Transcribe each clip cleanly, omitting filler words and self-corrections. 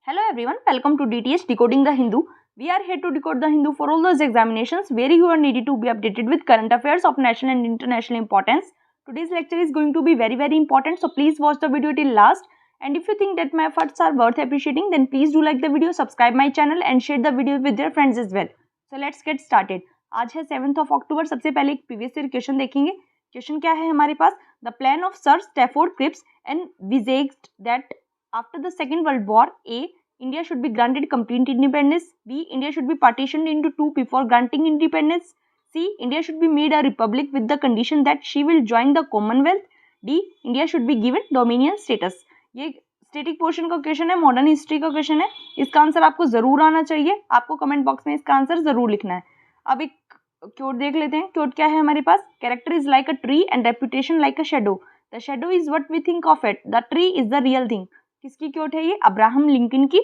Hello everyone, welcome to DTH Decoding the Hindu. We are here to decode the Hindu for all those examinations where you are needed to be updated with current affairs of national and international importance. Today's lecture is going to be very important, so please watch the video till last. And if you think that my efforts are worth appreciating, then please do like the video, subscribe my channel and share the video with your friends as well. So let's get started. आज है 7th of October. सबसे पहले एक previous year question देखेंगे. Question क्या है हमारे पास? The plan of Sir Stafford Cripps envisaged that after the Second World War, A. India should be granted complete independence. B. India should be partitioned into two before granting independence. C. India should be made a republic with the condition that she will join the Commonwealth. D. India should be given dominion status. ये static portion का question है, modern history का question है. इसका answer आपको जरूर आना चाहिए. आपको कमेंट बॉक्स में इसका आंसर जरूर लिखना है. अब एक क्योट देख लेते हैं. क्योट क्या है हमारे पास? Character is like a tree and reputation like a shadow. The shadow is what we think of it, the tree is the real thing. किसकी क्योट है ये? अब्राहम लिंकन की.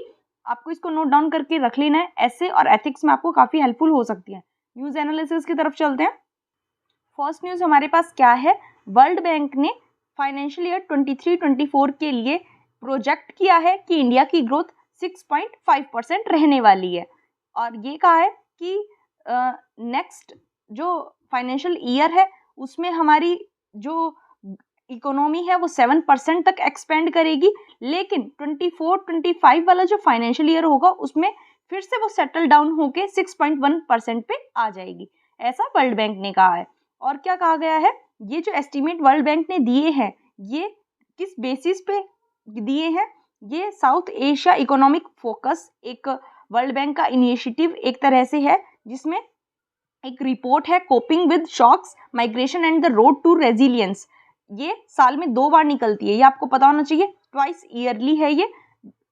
आपको इसको नोट डाउन करके रख लेना है. ऐसे और एथिक्स में आपको काफी हेल्पफुल हो सकती है. न्यूज एनालिसिस की तरफ चलते हैं. फर्स्ट न्यूज हमारे पास क्या है? वर्ल्ड बैंक ने फाइनेंशियल ईयर 23-24 के लिए प्रोजेक्ट किया है कि इंडिया की ग्रोथ 6.5% रहने वाली है. और ये कहा है कि नेक्स्ट जो फाइनेंशियल ईयर है उसमें हमारी जो इकोनॉमी है वो 7% तक एक्सपेंड करेगी. लेकिन 24-25 वाला जो फाइनेंशियल ईयर होगा उसमें फिर से वो सेटल डाउन होके 6.1% पे आ जाएगी. ऐसा वर्ल्ड बैंक ने कहा है. और क्या कहा गया है? ये जो एस्टीमेट वर्ल्ड बैंक ने दिए हैं ये किस बेसिस पे दिए हैं? ये साउथ एशिया इकोनॉमिक फोकस एक वर्ल्ड बैंक का इनिशिएटिव एक तरह से है जिसमें एक रिपोर्ट है coping with shocks, migration and the road to resilience. ये साल में 2 बार निकलती है, ये आपको पता होना चाहिए. ट्वाइस ईयरली है ये.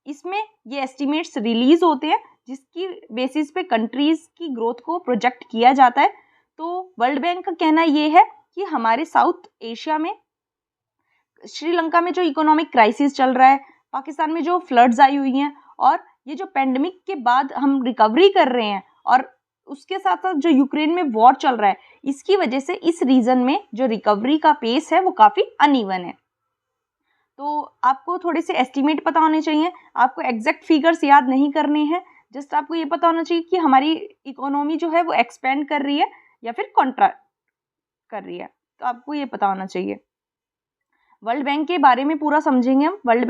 इसमें ये एस्टिमेट्स रिलीज होते हैं जिसकी बेसिस पे कंट्रीज की ग्रोथ को प्रोजेक्ट किया जाता है. तो वर्ल्ड बैंक का कहना ये है कि हमारे साउथ एशिया में, श्रीलंका में जो इकोनॉमिक क्राइसिस चल रहा है, पाकिस्तान में जो फ्लड्स आई हुई हैं और ये जो पेंडेमिक के बाद हम रिकवरी कर रहे हैं और उसके साथ साथ जो यूक्रेन में वॉर चल रहा है, इसकी वजह से इस रीजन में जो रिकवरी का पेस है वो काफ़ी अनइवन है. तो आपको थोड़े से एस्टीमेट पता होने चाहिए. आपको एग्जैक्ट फिगर्स याद नहीं करने हैं. जस्ट आपको ये पता होना चाहिए कि हमारी इकोनॉमी जो है वो एक्सपेंड कर रही है या फिर कॉन्ट्रैक्ट कर रही है. तो आपको ये पता होना चाहिए. वर्ल्ड बैंक के बारे में पूरा समझेंगे हम. वर्ल्ड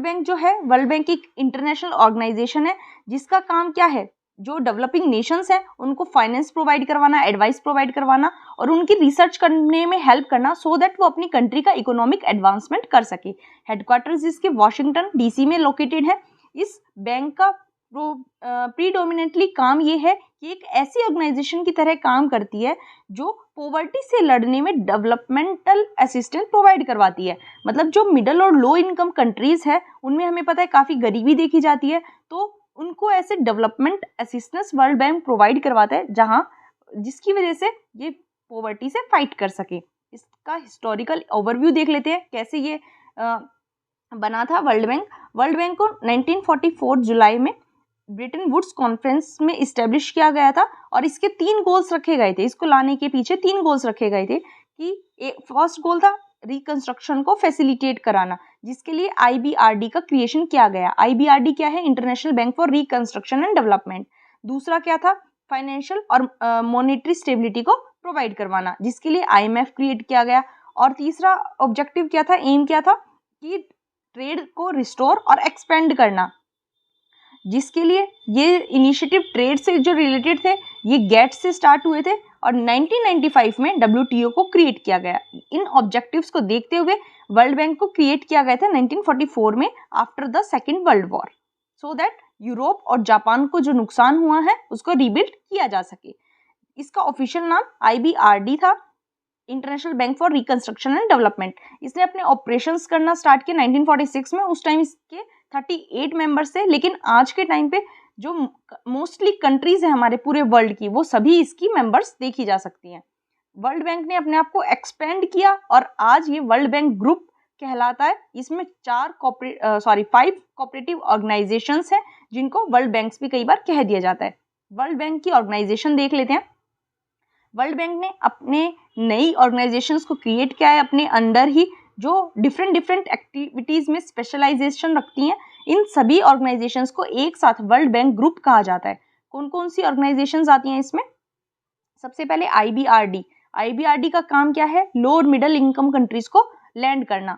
बैंक जो है, वर्ल्ड बैंक एक इंटरनेशनल ऑर्गेनाइजेशन है जिसका काम क्या है? जो डेवलपिंग नेशंस हैं उनको फाइनेंस प्रोवाइड करवाना, एडवाइस प्रोवाइड करवाना और उनकी रिसर्च करने में हेल्प करना सो दैट वो अपनी कंट्री का इकोनॉमिक एडवांसमेंट कर सके. हेडक्वार्टर्स इसके वॉशिंगटन डीसी में लोकेटेड है. इस बैंक का प्रीडोमिनेंटली काम ये है कि एक ऐसी ऑर्गेनाइजेशन की तरह काम करती है जो पॉवर्टी से लड़ने में डेवलपमेंटल असिस्टेंस प्रोवाइड करवाती है. मतलब जो मिडिल और लो इनकम कंट्रीज है उनमें हमें पता है काफ़ी गरीबी देखी जाती है, तो उनको ऐसे development assistance world bank provide करवाता है जहां जिसकी वजह से ये पॉवर्टी से फाइट कर सके. इसका हिस्टोरिकल ओवरव्यू देख लेते हैं कैसे ये बना था वर्ल्ड बैंक. वर्ल्ड बैंक को 1944 जुलाई में ब्रिटेन वुड्स कॉन्फ्रेंस में इस्टेब्लिश किया गया था और इसके 3 गोल्स रखे गए थे. इसको लाने के पीछे 3 गोल्स रखे गए थे कि फर्स्ट गोल था रिकंस्ट्रक्शन को फैसिलिटेट कराना, जिसके लिए IBRD का क्रिएशन किया गया. IBRD क्या है? International bank for reconstruction and development. दूसरा क्या था? फाइनेंशियल और मॉनेटरी स्टेबिलिटी को प्रोवाइड करवाना, जिसके लिए IMF क्रिएट किया गया. और तीसरा ऑब्जेक्टिव क्या था, एम क्या था? कि ट्रेड को रिस्टोर और एक्सपेंड करना, जिसके लिए ये इनिशिएटिव ट्रेड से जो रिलेटेड थे ये गेट से स्टार्ट हुए थे और 1995 में WTO को क्रिएट किया गया. इन ऑब्जेक्टिव्स को देखते हुए वर्ल्ड बैंक को क्रिएट किया गया था 1944 में after the second world war, so that Europe और जापान को जो नुकसान हुआ है उसको रीबिल्ड किया जा सके. इसका ऑफिशियल नाम IBRD था, international bank for reconstruction and development. इसने अपने ऑपरेशंस करना स्टार्ट किया 1946 में. उस टाइम इसके 38 मेंबर्स थे, लेकिन आज के टाइम पे जो मोस्टली कंट्रीज है हमारे पूरे वर्ल्ड की वो सभी इसकी मेंबर्स देखी जा सकती हैं. वर्ल्ड बैंक ने अपने आप को एक्सपेंड किया और आज ये वर्ल्ड बैंक ग्रुप कहलाता है. इसमें 5 कोऑपरेटिव ऑर्गेनाइजेशंस हैं जिनको वर्ल्ड बैंक्स भी कई बार कह दिया जाता है. वर्ल्ड बैंक की ऑर्गेनाइजेशन देख लेते हैं. वर्ल्ड बैंक ने अपने नई ऑर्गेनाइजेशंस को क्रिएट किया है अपने अंडर ही, जो डिफरेंट डिफरेंट एक्टिविटीज़ में स्पेशलाइजेशन रखती हैं, इन सभी ऑर्गेनाइजेशंस को एक साथ वर्ल्ड बैंक ग्रुप कहा जाता है। कौन कौन सी ऑर्गेनाइजेशंस आती हैं इसमें? सबसे पहले IBRD। IBRD का काम क्या है? लो और मिडिल इनकम कंट्रीज को लैंड करना।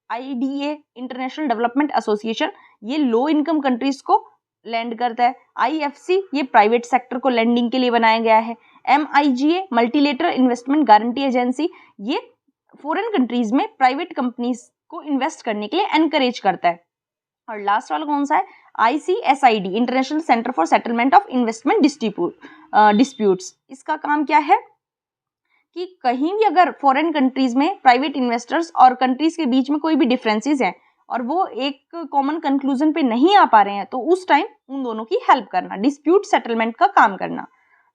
IDA इंटरनेशनल डेवलपमेंट एसोसिएशन, ये लो इनकम कंट्रीज को लैंड करता है। IFC ये प्राइवेट सेक्टर को लैंडिंग के लिए बनाया गया है। MIGA multilateral investment guarantee agency, ये फॉरेन कंट्रीज में प्राइवेट कंपनीज को इन्वेस्ट करने के लिए एनकरेज करता है। और लास्ट वाला कौन सा है? ICSID international centre for settlement of investment disputes. इसका काम क्या है कि कहीं भी अगर फॉरेन कंट्रीज में प्राइवेट इन्वेस्टर्स और कंट्रीज के बीच में कोई भी डिफरेंसेस हैं और वो एक कॉमन कंक्लूजन पे नहीं आ पा रहे हैं, तो उस टाइम उन दोनों की हेल्प करना, डिस्प्यूट सेटलमेंट का काम करना।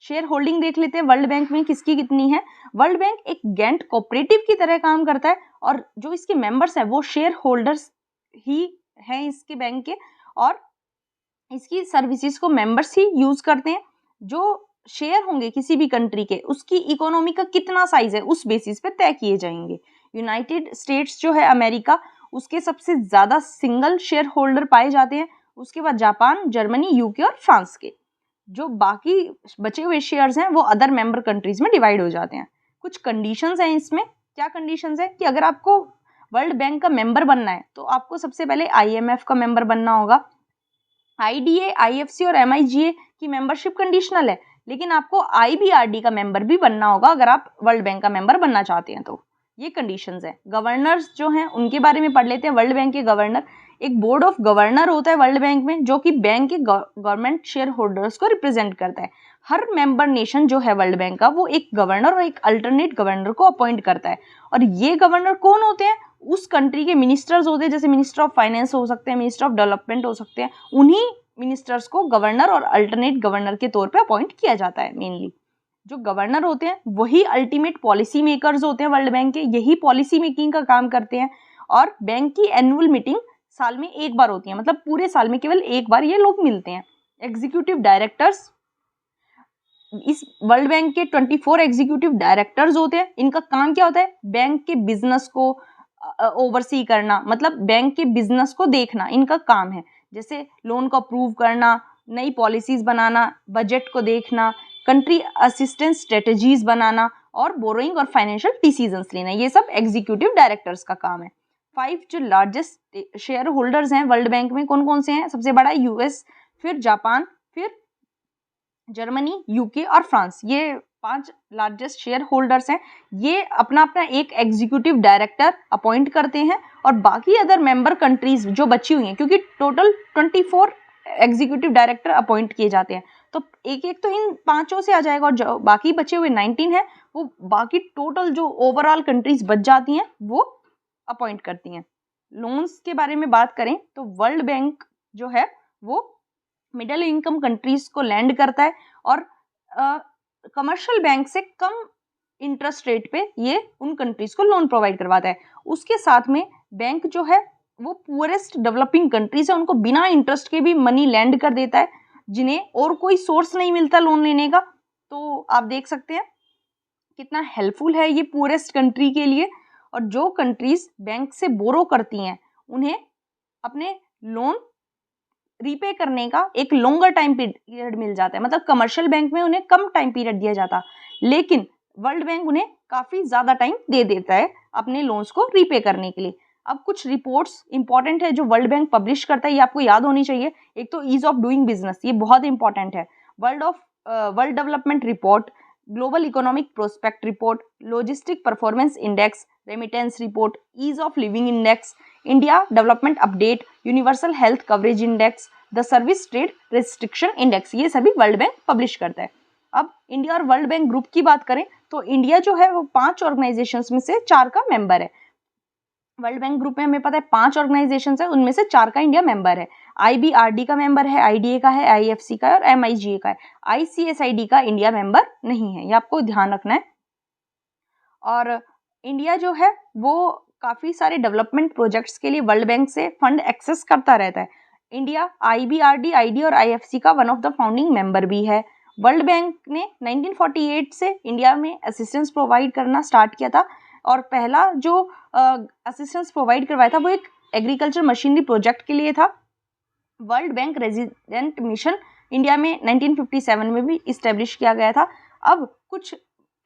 शेयर होल्डिंग देख लेते हैं वर्ल्ड बैंक में किसकी कितनी है। वर्ल्ड बैंक एक गेंट कोऑपरेटिव की तरह काम करता है और जो इसके मेंबर्स हैं वो शेयर होल्डर्स ही हैं इसके बैंक के, और इसकी सर्विसेज को मेंबर्स ही यूज करते हैं। जो शेयर होंगे किसी भी कंट्री के, उसकी इकोनॉमी का कितना साइज है उस बेसिस पे तय किए जाएंगे। यूनाइटेड स्टेट्स जो है अमेरिका, उसके सबसे ज्यादा सिंगल शेयर होल्डर पाए जाते हैं। उसके बाद जापान, जर्मनी, यूके और फ्रांस के। जो बाकी बचे हुए शेयर्स हैं वो अदर मेंबर कंट्रीज में डिवाइड हो जाते हैं। कुछ कंडीशंस हैं इसमें। क्या कंडीशंस है कि अगर आपको वर्ल्ड बैंक का मेंबर बनना है तो आपको सबसे पहले IMF का मेंबर बनना होगा। IDA, IFC और MIGA की मेंबरशिप कंडीशनल है, लेकिन आपको IBRD का मेंबर भी बनना होगा अगर आप वर्ल्ड बैंक का मेंबर बनना चाहते हैं तो। ये कंडीशंस हैं। गवर्नर्स जो हैं उनके बारे में पढ़ लेते हैं। वर्ल्ड बैंक के गवर्नर, एक बोर्ड ऑफ गवर्नर होता है वर्ल्ड बैंक में जो कि बैंक के गवर्नमेंट शेयर होल्डर्स को रिप्रेजेंट करता है। हर मेंबर नेशन जो है वर्ल्ड बैंक का वो एक गवर्नर और एक अल्टरनेट गवर्नर को अपॉइंट करता है। और ये गवर्नर कौन होते हैं? उस कंट्री के मिनिस्टर्स होते हैं, जैसे मिनिस्टर ऑफ फाइनेंस हो सकते हैं, मिनिस्टर ऑफ डेवलपमेंट हो सकते हैं। उन्हीं मिनिस्टर्स को गवर्नर और अल्टरनेट गवर्नर के तौर पे अपॉइंट किया जाता है। मेनली जो गवर्नर होते हैं वही अल्टीमेट पॉलिसी मेकर्स होते हैं वर्ल्ड बैंक के, यही पॉलिसी मेकिंग का काम करते हैं। और बैंक की एनुअल मीटिंग साल में एक बार होती है, मतलब पूरे साल में केवल एक बार ये लोग मिलते हैं। एग्जीक्यूटिव डायरेक्टर्स, इस वर्ल्ड बैंक के 24 एग्जीक्यूटिव डायरेक्टर्स होते हैं। इनका काम क्या होता है? बैंक के बिजनेस को ओवरसी करना, मतलब बैंक के बिजनेस को देखना इनका काम है। जैसे लोन को अप्रूव करना, नई पॉलिसीज बनाना, बजट को देखना, कंट्री असिस्टेंस स्ट्रेटजीज बनाना और बोरोइंग और फाइनेंशियल डिसीजंस लेना, ये सब एग्जीक्यूटिव डायरेक्टर्स का काम है। 5 जो लार्जेस्ट शेयर होल्डर्स हैं वर्ल्ड बैंक में कौन कौन से हैं? सबसे बड़ा US, फिर जापान, फिर जर्मनी, यूके और फ्रांस। ये 5 लार्जेस्ट शेयर होल्डर्स हैं। ये अपना अपना एक एग्जीक्यूटिव डायरेक्टर अपॉइंट करते हैं और बाकी अदर मेंबर कंट्रीज जो बची हुई हैं, क्योंकि टोटल 24 एग्जीक्यूटिव डायरेक्टर अपॉइंट किए जाते हैं, तो एक एक तो इन 5 से आ जाएगा, और जो बाकी बचे हुए 19 हैं वो बाकी टोटल जो ओवरऑल कंट्रीज बच जाती हैं वो अपॉइंट करती हैं। लोन्स के बारे में बात करें तो वर्ल्ड बैंक जो है वो मिडिल इनकम कंट्रीज को लैंड करता है और कमर्शियल बैंक से कम इंटरेस्ट रेट पे ये उन कंट्रीज को लोन प्रोवाइड करवाता है। उसके साथ में बैंक जो है वो पुअरेस्ट डेवलपिंग कंट्रीज है उनको बिना इंटरेस्ट के भी मनी लैंड कर देता है, जिन्हें और कोई सोर्स नहीं मिलता लोन लेने का। तो आप देख सकते हैं कितना हेल्पफुल है ये पुअरेस्ट कंट्री के लिए। और जो कंट्रीज बैंक से बोरो करती हैं उन्हें अपने लोन रीपे करने का एक लॉन्गर टाइम पीरियड मिल जाता है। मतलब कमर्शियल बैंक में उन्हें कम टाइम पीरियड दिया जाता, लेकिन वर्ल्ड बैंक उन्हें काफी ज्यादा टाइम दे देता है अपने लोन्स को रीपे करने के लिए। अब कुछ रिपोर्ट्स इंपॉर्टेंट है जो वर्ल्ड बैंक पब्लिश करता है, ये आपको याद होनी चाहिए। एक तो ईज ऑफ डूइंग बिजनेस, ये बहुत इंपॉर्टेंट है। World development report, global economic prospect report, logistic performance index, remittance report, ease of living index, India development update, universal health coverage index, the service trade restriction index, ये सभी world bank publish करता है। अब India और world bank group की बात करें तो इंडिया जो है वो 5 ऑर्गेनाइजेशंस में से 4 का मेंबर है। वर्ल्ड बैंक ग्रुप में हमें पता है 5 ऑर्गेनाइजेशंस है, उनमें से 4 का इंडिया मेंबर है। IBRD का मेंबर है, IDA का है, IFC का है और MIGA का है। ICSID का इंडिया मेंबर नहीं है, ये आपको ध्यान रखना है। और इंडिया जो है वो काफी सारे डेवलपमेंट प्रोजेक्ट्स के लिए वर्ल्ड बैंक से फंड एक्सेस करता रहता है। इंडिया IBRD, IDA और IFC का one of the founding member भी है। वर्ल्ड बैंक ने 1948 से इंडिया में असिस्टेंस प्रोवाइड करना स्टार्ट किया था और पहला जो असिस्टेंस प्रोवाइड करवाया था वो एक एग्रीकल्चर मशीनरी प्रोजेक्ट के लिए था। World bank resident mission India में 1957 में भी इस्टेब्लिश किया गया था। अब कुछ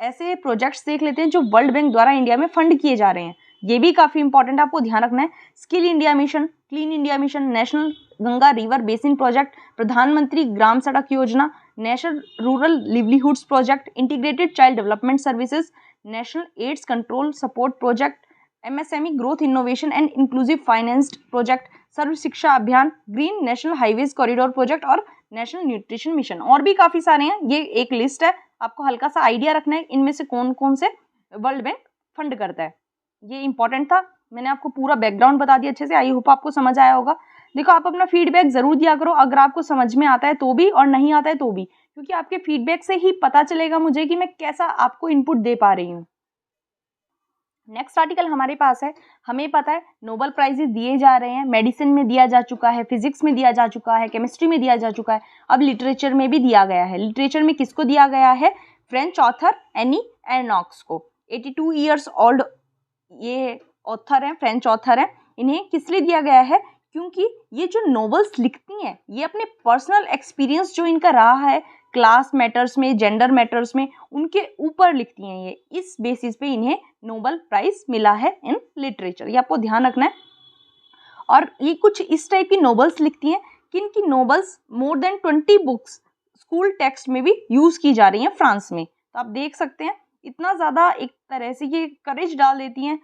ऐसे प्रोजेक्ट्स देख लेते हैं जो वर्ल्ड बैंक द्वारा इंडिया में फंड किए जा रहे हैं, ये भी काफ़ी इंपॉर्टेंट आपको ध्यान रखना है। Skill India mission, clean India mission, national Ganga river basin project, प्रधानमंत्री ग्राम सड़क योजना, national rural livelihoods project, integrated child development services, national AIDS control support project, MSME growth innovation and inclusive financed project, सर्व शिक्षा अभियान, green national highways corridor project और national nutrition mission. और भी काफ़ी सारे हैं, ये एक लिस्ट है, आपको हल्का सा आइडिया रखना है इनमें से कौन कौन से वर्ल्ड बैंक फंड करता है। ये इंपॉर्टेंट था, मैंने आपको पूरा बैकग्राउंड बता दिया अच्छे से, आई होप आपको समझ आया होगा। देखो, आप अपना फीडबैक जरूर दिया करो, अगर आपको समझ में आता है तो भी और नहीं आता है तो भी, क्योंकि आपके फीडबैक से ही पता चलेगा मुझे कि मैं कैसा आपको इनपुट दे पा रही हूँ। नेक्स्ट आर्टिकल हमारे पास है, हमें पता है नोबेल प्राइजेस दिए जा रहे हैं, मेडिसिन में दिया जा चुका है, फिजिक्स में दिया जा चुका है, केमिस्ट्री में दिया जा चुका है, अब लिटरेचर में भी दिया गया है। लिटरेचर में किसको दिया गया है? फ्रेंच ऑथर एनी एर्नॉक्स को। 82 ईयर्स ओल्ड ये ऑथर हैं, फ्रेंच ऑथर हैं। इन्हें किस लिए दिया गया है? क्योंकि ये जो नॉवेल्स लिखती हैं ये अपने पर्सनल एक्सपीरियंस जो इनका रहा है क्लास मैटर्स में, जेंडर मैटर्स में, उनके ऊपर लिखती हैं ये, इस बेसिस पे इन्हें नोबेल प्राइज मिला है इन लिटरेचर, ये आपको ध्यान रखना है। और ये कुछ इस टाइप की नॉवेल्स लिखती हैं कि इनकी novels more than 20 books school text में भी यूज की जा रही हैं फ्रांस में। तो आप देख सकते हैं इतना ज़्यादा एक तरह से ये करेज डाल देती हैं,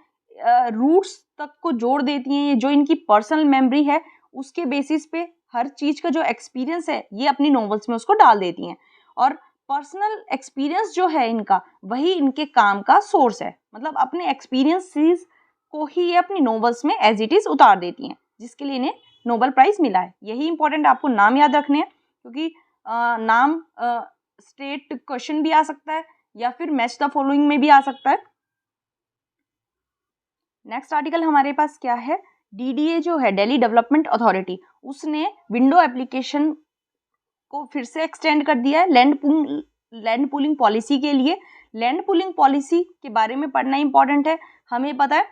रूट्स तक को जोड़ देती हैं, ये जो इनकी पर्सनल मेमोरी है उसके बेसिस पे हर चीज़ का जो एक्सपीरियंस है ये अपनी नॉवेल्स में उसको डाल देती हैं। और पर्सनल एक्सपीरियंस जो है इनका वही इनके काम का सोर्स है, मतलब अपने एक्सपीरियंसेस को ही ये अपनी नॉवेल्स में एज इट इज़ उतार देती हैं, जिसके लिए इन्हें नोबेल प्राइज़ मिला है। यही इंपॉर्टेंट, आपको नाम याद रखने हैं, क्योंकि नाम स्टेट क्वेश्चन भी आ सकता है या फिर मैच द फॉलोइंग में भी आ सकता है। नेक्स्ट आर्टिकल हमारे पास क्या है? DDA जो है, दिल्ली डेवलपमेंट अथॉरिटी, उसने विंडो एप्लीकेशन को फिर से एक्सटेंड कर दिया है लैंड पूलिंग पॉलिसी के लिए। लैंड पूलिंग पॉलिसी के बारे में पढ़ना इंपॉर्टेंट है। हमें पता है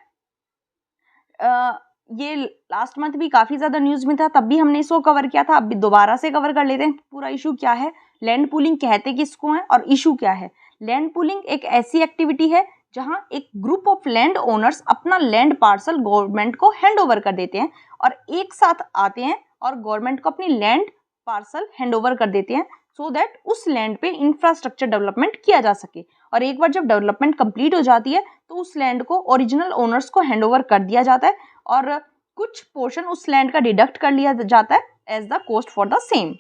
ये लास्ट मंथ भी काफ़ी ज़्यादा न्यूज़ में था, तब भी हमने इसको कवर किया था, अब भी दोबारा से कवर कर लेते हैं। पूरा इशू क्या है, लैंड पूलिंग कहते किसको हैं और इशू क्या है। लैंड पूलिंग एक ऐसी एक्टिविटी है जहां एक ग्रुप ऑफ लैंड ओनर्स अपना लैंड पार्सल गवर्नमेंट को हैंड ओवर कर देते हैं और एक साथ आते हैं और गवर्नमेंट को अपनी लैंड पार्सल हैंड ओवर कर देते हैं, सो दैट उस लैंड पे इंफ्रास्ट्रक्चर डेवलपमेंट किया जा सके। और एक बार जब डेवलपमेंट कंप्लीट हो जाती है तो उस लैंड को ओरिजिनल ओनर्स को हैंड ओवर कर दिया जाता है और कुछ पोर्शन उस लैंड का डिडक्ट कर लिया जाता है as the cost for the same.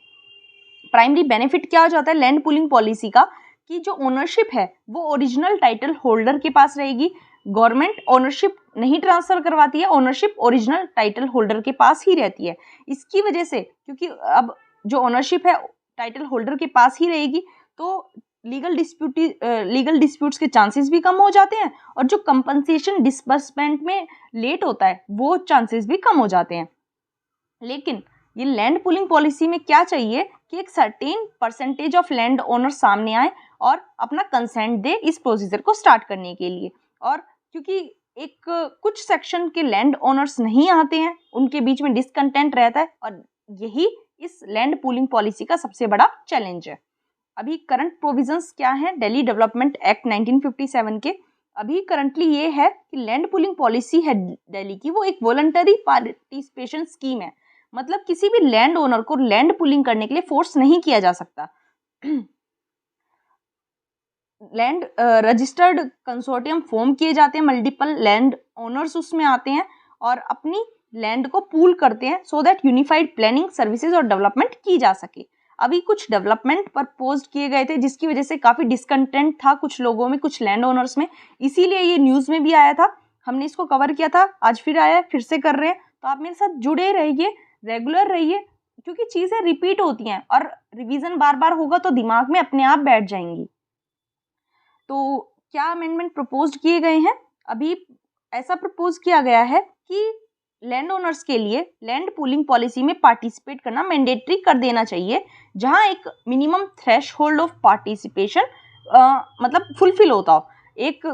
Primary benefit क्या हो जाता है लैंड पूलिंग पॉलिसी का, कि जो ओनरशिप है वो ओरिजिनल टाइटल होल्डर के पास रहेगी। गवर्नमेंट ओनरशिप नहीं ट्रांसफर करवाती है, ओनरशिप ओरिजिनल टाइटल होल्डर के पास ही रहती है। इसकी वजह से, क्योंकि अब जो ओनरशिप है टाइटल होल्डर के पास ही रहेगी, तो लीगल डिस्प्यूट्स के चांसेस भी कम हो जाते हैं और जो कंपनसेशन डिस्बर्समेंट में लेट होता है वो चांसेस भी कम हो जाते हैं। लेकिन ये लैंड पूलिंग पॉलिसी में क्या चाहिए कि एक certain percentage of land owner सामने आए और अपना कंसेंट दे इस प्रोसीजर को स्टार्ट करने के लिए। और क्योंकि एक कुछ सेक्शन के लैंड ओनर्स नहीं आते हैं, उनके बीच में डिसकंटेंट रहता है और यही इस लैंड पूलिंग पॉलिसी का सबसे बड़ा चैलेंज है। अभी करंट प्रोविजंस क्या हैं दिल्ली डेवलपमेंट एक्ट 1957 के? अभी करंटली ये है कि लैंड पूलिंग पॉलिसी है दिल्ली की, वो एक वॉलंटरी पार्टिसिपेशन स्कीम है, मतलब किसी भी लैंड ओनर को लैंड पूलिंग करने के लिए फोर्स नहीं किया जा सकता। लैंड रजिस्टर्ड कंसोर्टियम फॉर्म किए जाते हैं, मल्टीपल लैंड ओनर्स उसमें आते हैं और अपनी लैंड को पूल करते हैं so that unified planning services और डेवलपमेंट की जा सके। अभी कुछ डेवलपमेंट प्रपोज किए गए थे जिसकी वजह से काफ़ी डिसकंटेंट था कुछ लोगों में, कुछ लैंड ओनर्स में, इसीलिए ये न्यूज़ में भी आया था, हमने इसको कवर किया था, आज फिर आया, फिर से कर रहे हैं। तो आप मेरे साथ जुड़े रहिए, रेगुलर रहिए, क्योंकि चीज़ें रिपीट होती हैं और रिवीजन बार बार होगा तो दिमाग में अपने आप बैठ जाएंगी। तो क्या अमेंडमेंट प्रपोज किए गए हैं? अभी ऐसा प्रपोज किया गया है कि लैंड ओनर्स के लिए लैंड पूलिंग पॉलिसी में पार्टिसिपेट करना मैंडेटरी कर देना चाहिए, जहां एक मिनिमम थ्रेशहोल्ड ऑफ पार्टिसिपेशन मतलब फुलफिल होता हो। एक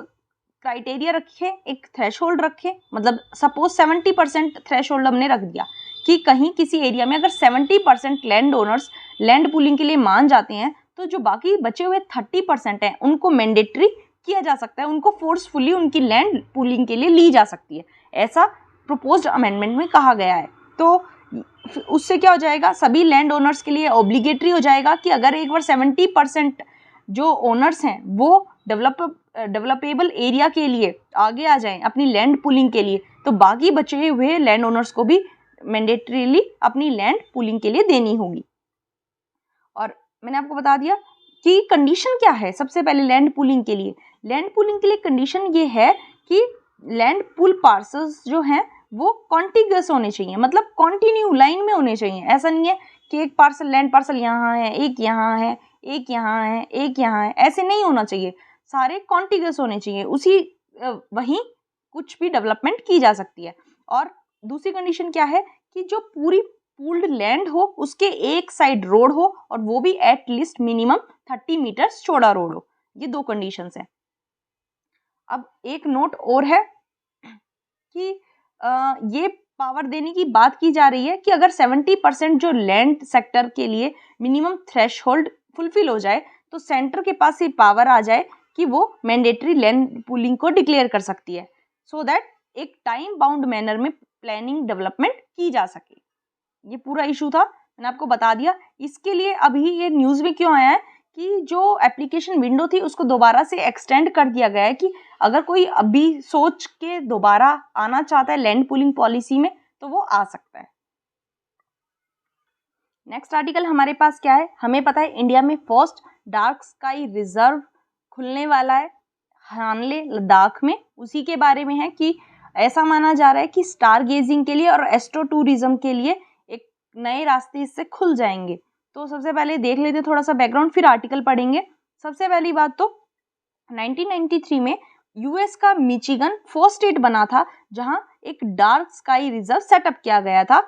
क्राइटेरिया रखे, एक थ्रेशोल्ड रखे, मतलब सपोज 70% थ्रेशोल्ड हमने रख दिया कि कहीं किसी एरिया में अगर 70% लैंड ओनर्स लैंड पूलिंग के लिए मान जाते हैं तो जो बाकी बचे हुए 30% हैं उनको मैंडेटरी किया जा सकता है, उनको फोर्सफुली उनकी लैंड पूलिंग के लिए ली जा सकती है, ऐसा प्रोपोज्ड अमेंडमेंट में कहा गया है। तो उससे क्या हो जाएगा, सभी लैंड ओनर्स के लिए ऑब्लिगेटरी हो जाएगा कि अगर एक बार 70% जो ओनर्स हैं वो डेवलपेबल एरिया के लिए आगे आ जाएं अपनी लैंड पूलिंग के लिए, तो बाकी बचे हुए लैंड ओनर्स को भी मैंडेटरीली अपनी लैंड पूलिंग के लिए देनी होगी। और मैंने आपको बता दिया कि कंडीशन क्या है सबसे पहले लैंड पूलिंग के लिए। लैंड पूलिंग के लिए कंडीशन ये है कि लैंड पूल पार्सल्स जो हैं वो कॉन्टिग्यूअस होने चाहिए, मतलब कॉन्टिन्यू लाइन में होने चाहिए। ऐसा नहीं है कि एक पार्सल लैंड पार्सल यहाँ है, एक यहाँ है, एक यहाँ है, एक यहाँ है, ऐसे नहीं होना चाहिए, सारे कॉन्टिग्यूअस होने चाहिए, उसी वहीं कुछ भी डेवलपमेंट की जा सकती है। और दूसरी कंडीशन क्या है कि जो पूरी पूल्ड लैंड हो उसके एक साइड रोड हो और वो भी एट लीस्ट मिनिमम 30 मीटर्स चौड़ा रोड हो। ये दो कंडीशंस हैं। अब एक नोट और है कि ये पावर देने की बात की जा रही है कि अगर 70% जो लैंड सेक्टर के लिए मिनिमम थ्रेशहोल्ड फुलफिल हो जाए तो सेंटर के पास ये पावर आ जाए कि वो मैंडेटरी लैंड पूलिंग को डिक्लेयर कर सकती है, सो दैट एक टाइम बाउंड मैनर में प्लानिंग डेवलपमेंट की जा सके। ये पूरा इशू था, मैंने आपको बता दिया। इसके लिए अभी ये न्यूज़ में क्यों आया है कि जो एप्लीकेशन विंडो थी उसको दोबारा से एक्सटेंड कर दिया गया है कि अगर कोई अभी सोच के दोबारा आना चाहता है लैंड पूलिंग पॉलिसी में तो वो आ सकता है। नेक्स्ट आर्टिकल हमारे पास क्या है, हमें पता है इंडिया में फर्स्ट डार्क स्काई रिजर्व खुलने वाला है हानले लद्दाख में। उसी के बारे में है कि ऐसा माना जा रहा है कि स्टार गेजिंग के लिए और एस्ट्रो टूरिज्म के लिए एक नए रास्ते इससे खुल जाएंगे। तो सबसे पहले देख लेते थोड़ा सा बैकग्राउंड, फिर आर्टिकल पढ़ेंगे। सबसे पहली बात तो 1993 में यूएस का मिचिगन फर्स्ट स्टेट बना था जहां एक डार्क स्काई रिजर्व सेटअप किया गया था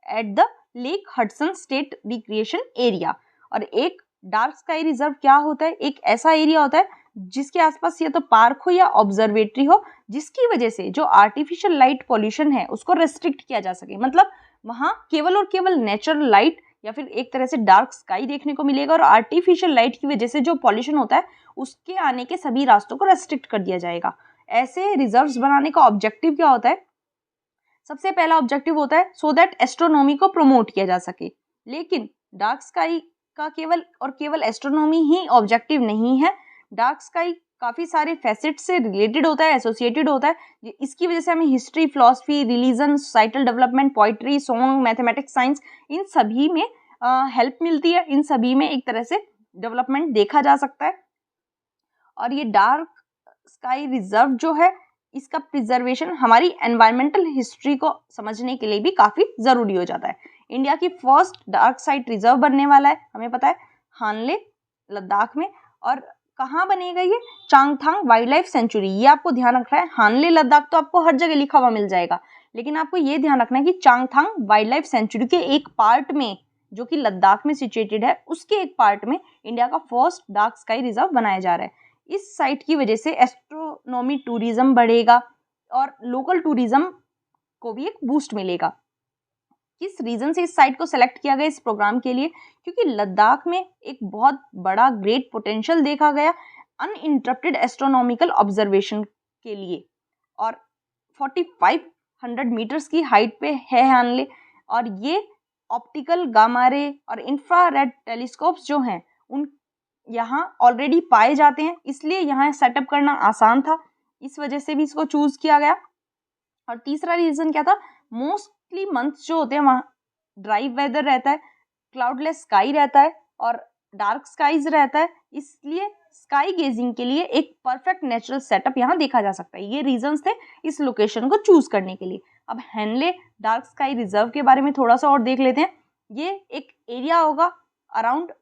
at the lake Hudson state recreation area. और एक डार्क स्काई रिजर्व क्या होता है, एक ऐसा एरिया होता है जिसके आसपास या तो पार्क हो या ऑब्जर्वेटरी हो जिसकी वजह से जो आर्टिफिशियल लाइट पॉल्यूशन है उसको रेस्ट्रिक्ट किया जा सके। मतलब वहां केवल और केवल नेचुरल लाइट या फिर एक तरह से डार्क स्काई देखने को मिलेगा और आर्टिफिशियल लाइट की वजह से जो पॉल्यूशन होता है उसके आने के सभी रास्तों को रेस्ट्रिक्ट कर दिया जाएगा। ऐसे रिजर्व्स बनाने का ऑब्जेक्टिव क्या होता है, सबसे पहला ऑब्जेक्टिव होता है सो दैट एस्ट्रोनॉमी को प्रमोट किया जा सके। लेकिन डार्क स्काई का केवल और केवल एस्ट्रोनॉमी ही ऑब्जेक्टिव नहीं है, डार्क स्काई काफ़ी सारे फैसेट से रिलेटेड होता है, एसोसिएटेड होता है। इसकी वजह से हमें history, philosophy, religion, societal development, poetry, song, mathematics, science, इन सभी में हेल्प मिलती है, इन सभी में एक तरह से डेवलपमेंट देखा जा सकता है। और ये डार्क स्काई रिजर्व जो है इसका प्रिजर्वेशन हमारी एनवायरमेंटल हिस्ट्री को समझने के लिए भी काफ़ी ज़रूरी हो जाता है। इंडिया की फर्स्ट डार्क साइट रिजर्व बनने वाला है, हमें पता है हानले लद्दाख में। और कहाँ बनेगा ये, चांगथांग वाइल्ड लाइफ सेंचुरी। ये आपको ध्यान रखना है, हानले लद्दाख तो आपको हर जगह लिखा हुआ मिल जाएगा, लेकिन आपको ये ध्यान रखना है कि चांगथांग वाइल्ड लाइफ सेंचुरी के एक पार्ट में जो कि लद्दाख में सिचुएटेड है उसके एक पार्ट में इंडिया का फर्स्ट डार्क स्काई रिजर्व बनाया जा रहा है। इस साइट की वजह से एस्ट्रोनॉमी टूरिज्म बढ़ेगा और लोकल टूरिज्म को भी एक बूस्ट मिलेगा। किस रीजन से इस साइट को सेलेक्ट किया गया इस प्रोग्राम के लिए, क्योंकि लद्दाख में एक बहुत बड़ा ग्रेट पोटेंशियल देखा गया अनइंटरप्टेड एस्ट्रोनॉमिकल ऑब्जर्वेशन के लिए। और 4500 मीटर्स की हाइट पे है हानले, और ये ऑप्टिकल गामा रे और इंफ्रारेड टेलीस्कोप्स जो हैं उन यहाँ ऑलरेडी पाए जाते हैं, इसलिए यहाँ सेटअप करना आसान था, इस वजह से भी इसको चूज किया गया। और तीसरा रीजन क्या था, मोस्टली मंथ्स जो होते हैं वहाँ ड्राई वेदर रहता है, क्लाउडलेस स्काई रहता है और डार्क स्काईज रहता है, इसलिए स्काई गेजिंग के लिए एक परफेक्ट नेचुरल सेटअप यहाँ देखा जा सकता है। ये रीजंस थे इस लोकेशन को चूज करने के लिए। अब हानले डार्क स्काई रिजर्व के बारे में थोड़ा सा और देख लेते हैं। ये एक एरिया होगा अराउंड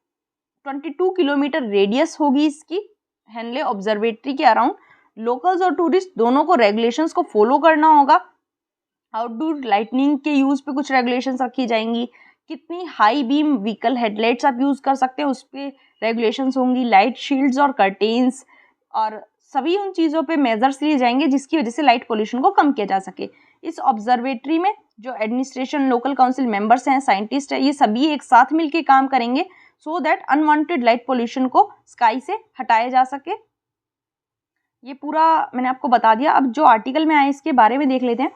22 किलोमीटर रेडियस होगी इसकी, हानले ऑब्जर्वेटरी के अराउंड। लोकल्स और टूरिस्ट दोनों को रेगुलेशंस को फॉलो करना होगा। आउटडोर लाइटनिंग के यूज पे कुछ रेगुलेशंस रखी जाएंगी, कितनी हाई बीम व्हीकल हेडलाइट्स आप यूज कर सकते हैं उस पर रेगुलेशंस होंगी, लाइट शील्ड्स और कर्टेन्स, और सभी उन चीज़ों पे मेजर्स लिए जाएंगे जिसकी वजह से लाइट पोल्यूशन को कम किया जा सके। इस ऑब्जर्वेटरी में जो एडमिनिस्ट्रेशन, लोकल काउंसिल मेंबर्स हैं, साइंटिस्ट हैं, ये सभी एक साथ मिलकर काम करेंगे so that unwanted light pollution को स्काई से हटाया जा सके। ये पूरा मैंने आपको बता दिया। अब जो आर्टिकल में आया इसके बारे में देख लेते हैं।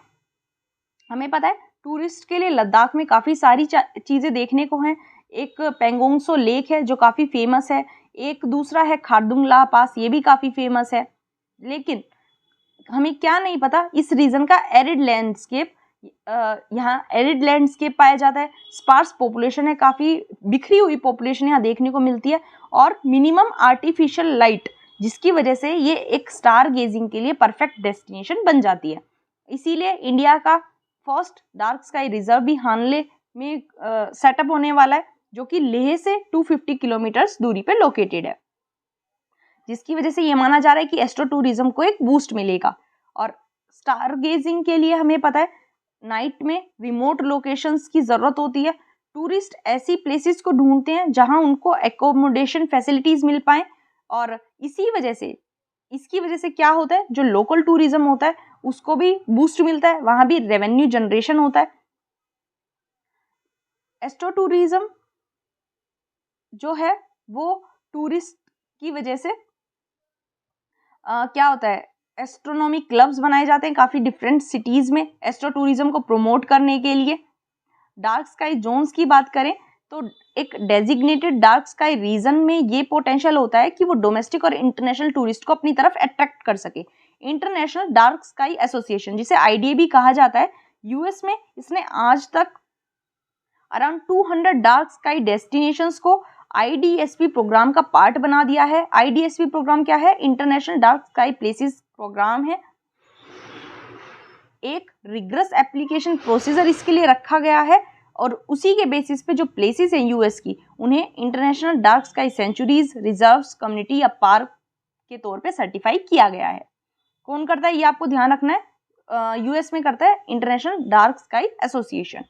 हमें पता है टूरिस्ट के लिए लद्दाख में काफ़ी सारी चीज़ें देखने को हैं। एक पेंगोंग त्सो लेक है जो काफ़ी फेमस है, एक दूसरा है खारदुंग ला पास, ये भी काफ़ी फेमस है। लेकिन हमें क्या नहीं पता, इस रीजन का एरिड लैंडस्केप, यहाँ एरिड लैंडस्केप पाया जाता है। स्पार्स पॉपुलेशन है, काफ़ी बिखरी हुई पॉपुलेशन यहाँ देखने को मिलती है, और मिनिमम आर्टिफिशियल लाइट, जिसकी वजह से ये एक स्टार गेजिंग के लिए परफेक्ट डेस्टिनेशन बन जाती है। इसीलिए इंडिया का फर्स्ट डार्क स्काई रिजर्व भी हानले में सेटअप होने वाला है, जो कि लेह से 250 किलोमीटर्स दूरी पे लोकेटेड है, जिसकी वजह से ये माना जा रहा है कि एस्ट्रो टूरिज्म को एक बूस्ट मिलेगा। और स्टार गेजिंग के लिए हमें पता है नाइट में रिमोट लोकेशंस की ज़रूरत होती है। टूरिस्ट ऐसी प्लेसेस को ढूंढते हैं जहां उनको एकोमोडेशन फैसिलिटीज़ मिल पाएँ, और इसकी वजह से क्या होता है, जो लोकल टूरिज्म होता है उसको भी बूस्ट मिलता है, वहाँ भी रेवेन्यू जनरेशन होता है। एस्ट्रो टूरिज्म जो है वो टूरिस्ट की वजह से क्या होता है, एस्ट्रोनॉमी क्लब्स बनाए जाते हैं काफ़ी डिफरेंट सिटीज़ में एस्ट्रो टूरिज्म को प्रमोट करने के लिए। डार्क स्काई जोन्स की बात करें तो एक डेजिग्नेटेड डार्क स्काई रीजन में ये पोटेंशियल होता है कि वो डोमेस्टिक और इंटरनेशनल टूरिस्ट को अपनी तरफ अट्रैक्ट कर सके। इंटरनेशनल डार्क स्काई एसोसिएशन, जिसे IDA भी कहा जाता है, US में इसने आज तक अराउंड 200 डार्क स्काई डेस्टिनेशंस को IDSP प्रोग्राम का पार्ट बना दिया है। IDSP प्रोग्राम क्या है? International dark sky places program है। एक रिग्रेस एप्लीकेशन प्रोसीजर इसके लिए रखा गया है, और उसी के बेसिस पे जो प्लेसेस हैं US की, उन्हें international dark sky sanctuaries, reserves, community या पार्क के तौर पे सर्टिफाई किया गया है। कौन करता है ये आपको ध्यान रखना है, US में करता है इंटरनेशनल डार्क स्काई एसोसिएशन।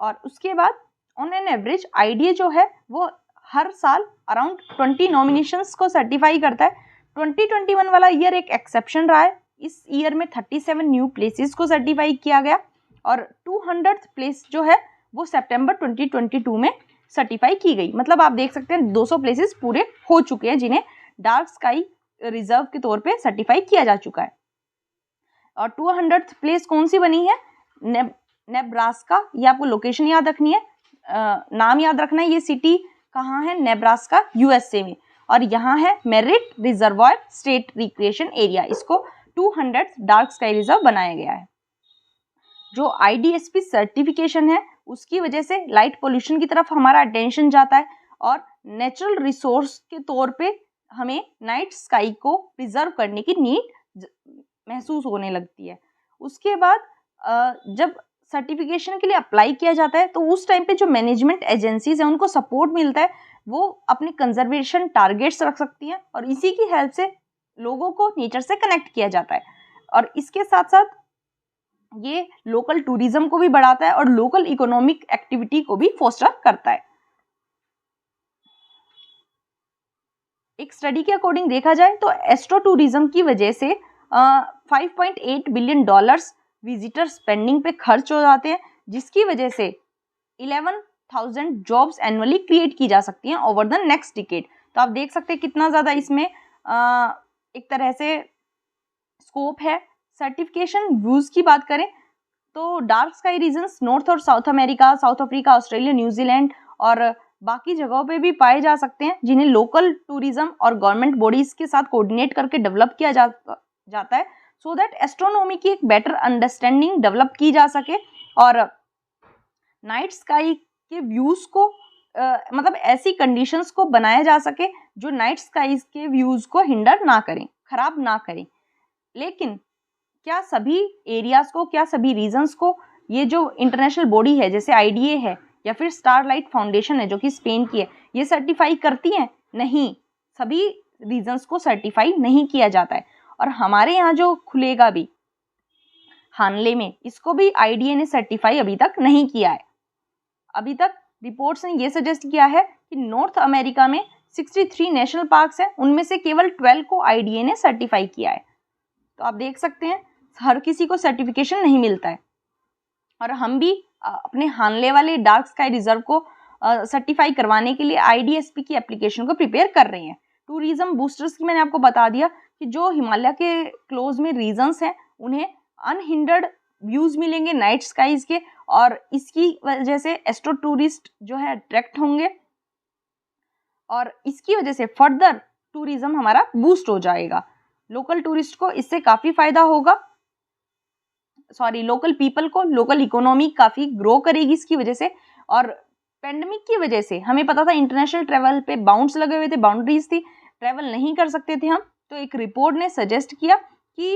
और उसके बाद ऑन एन एवरेज IDA जो है वो हर साल अराउंड 20 नॉमिनेशंस को सर्टिफाई करता है। 2021 वाला ईयर एक एक्सेप्शन रहा है। इस ईयर में 37 न्यू प्लेसेस को सर्टिफाई किया गया, और 200th प्लेस जो है वो सितंबर 2022 में सर्टिफाई की गई। मतलब आप देख सकते हैं 200 प्लेसेस पूरे हो चुके हैं जिन्हें डार्क स्काई रिजर्व के तौर पे सर्टिफाई किया जा चुका है। और 200th प्लेस कौन सी बनी है? नेब्रास्का। ये आपको लोकेशन याद रखनी है, नाम याद रखना है। ये सिटी कहाँ है? नेब्रास्का, USA में। और यहाँ है merit reservoir state recreation area. इसको 200th डार्क स्काई रिजर्व बनाया गया है। जो IDSP सर्टिफिकेशन है उसकी वजह से लाइट पोल्यूशन की तरफ हमारा अटेंशन जाता है, और नेचुरल रिसोर्स के तौर पे हमें नाइट स्काई को प्रिजर्व करने की नीड महसूस होने लगती है। उसके बाद जब सर्टिफिकेशन के लिए अप्लाई किया जाता है तो उस टाइम पे जो मैनेजमेंट एजेंसीज हैं उनको सपोर्ट मिलता है, वो अपने कंजर्वेशन टारगेट्स रख सकती हैं, और इसी की हेल्प से लोगों को नेचर से कनेक्ट किया जाता है। और इसके साथ साथ ये लोकल टूरिज्म को भी बढ़ाता है और लोकल इकोनॉमिक एक्टिविटी को भी फोस्टर करता है। एक स्टडी के अकॉर्डिंग देखा जाए तो एस्ट्रो टूरिज्म की वजह से $5.8 बिलियन विजिटर स्पेंडिंग पे खर्च हो जाते हैं, जिसकी वजह से 11,000 जॉब्स एनुअली क्रिएट की जा सकती हैं ओवर द नेक्स्ट डिकेड। तो आप देख सकते हैं कितना ज़्यादा इसमें एक तरह से स्कोप है। सर्टिफिकेशन व्यूज़ की बात करें तो डार्क स्काई रीजन्स नॉर्थ और south America, south Africa, Australia, New Zealand और बाकी जगहों पे भी पाए जा सकते हैं, जिन्हें लोकल टूरिज्म और गवर्नमेंट बॉडीज़ के साथ कोऑर्डिनेट करके डेवलप किया जाता है, सो दैट एस्ट्रोनॉमी की एक बेटर अंडरस्टैंडिंग डेवलप की जा सके और नाइट स्काई के व्यूज़ को मतलब ऐसी कंडीशंस को बनाया जा सके जो नाइट स्काईज के व्यूज़ को हिंडर ना करें, ख़राब ना करें। लेकिन क्या सभी एरियाज़ को, क्या सभी रीजन्स को ये जो इंटरनेशनल बॉडी है जैसे IDA है या फिर स्टारलाइट फाउंडेशन है जो कि स्पेन की है, ये सर्टिफाई करती हैं? नहीं, सभी रीजन्स को सर्टिफाई नहीं किया जाता है। और हमारे यहाँ जो खुलेगा भी हानले में, इसको भी IDA ने सर्टिफाई अभी तक नहीं किया है। अभी तक रिपोर्ट्स ने ये सजेस्ट किया है कि नॉर्थ अमेरिका में 63 नेशनल पार्क्स हैं, उनमें से केवल 12 को IDA ने सर्टिफाई किया है। तो आप देख सकते हैं हर किसी को सर्टिफिकेशन नहीं मिलता है, और हम भी अपने हानले वाले डार्क स्काई रिजर्व को सर्टिफाई करवाने के लिए IDSP की एप्लीकेशन को प्रिपेयर कर रहे हैं। टूरिज्म बूस्टर्स की मैंने आपको बता दिया कि जो हिमालय के क्लोज में रीजन्स हैं उन्हें अनहिंडर्ड व्यूज मिलेंगे नाइट स्काईज के, और इसकी वजह से एस्ट्रो टूरिस्ट जो है अट्रैक्ट होंगे, और इसकी वजह से फर्दर टूरिज्म हमारा बूस्ट हो जाएगा। लोकल टूरिस्ट को इससे काफ़ी फायदा होगा, लोकल पीपल को, लोकल इकोनॉमी काफ़ी ग्रो करेगी इसकी वजह से। और पेंडेमिक की वजह से हमें पता था इंटरनेशनल ट्रैवल पे बाउंड्स लगे हुए थे, बाउंड्रीज थी, ट्रैवल नहीं कर सकते थे हम। तो एक रिपोर्ट ने सजेस्ट किया कि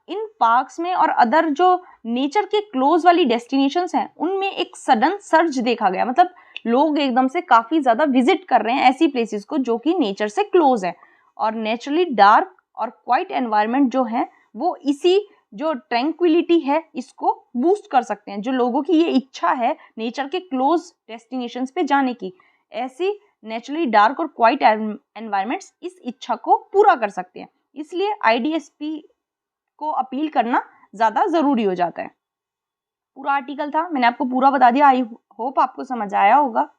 इन पार्क्स में और अदर जो नेचर के क्लोज वाली डेस्टिनेशंस हैं उनमें एक सडन सर्ज देखा गया, मतलब लोग एकदम से काफ़ी ज़्यादा विजिट कर रहे हैं ऐसी प्लेसेस को जो कि नेचर से क्लोज है, और नेचुरली डार्क और क्वाइट एनवायरनमेंट जो है वो इसी जो ट्रैंक्विलिटी है इसको बूस्ट कर सकते हैं। जो लोगों की ये इच्छा है नेचर के क्लोज डेस्टिनेशंस पे जाने की, ऐसी नेचुरली डार्क और क्वाइट एनवायरनमेंट्स इस इच्छा को पूरा कर सकते हैं। इसलिए IDSP को अपील करना ज़्यादा ज़रूरी हो जाता है। पूरा आर्टिकल था, मैंने आपको पूरा बता दिया, आई होप आपको समझ आया होगा।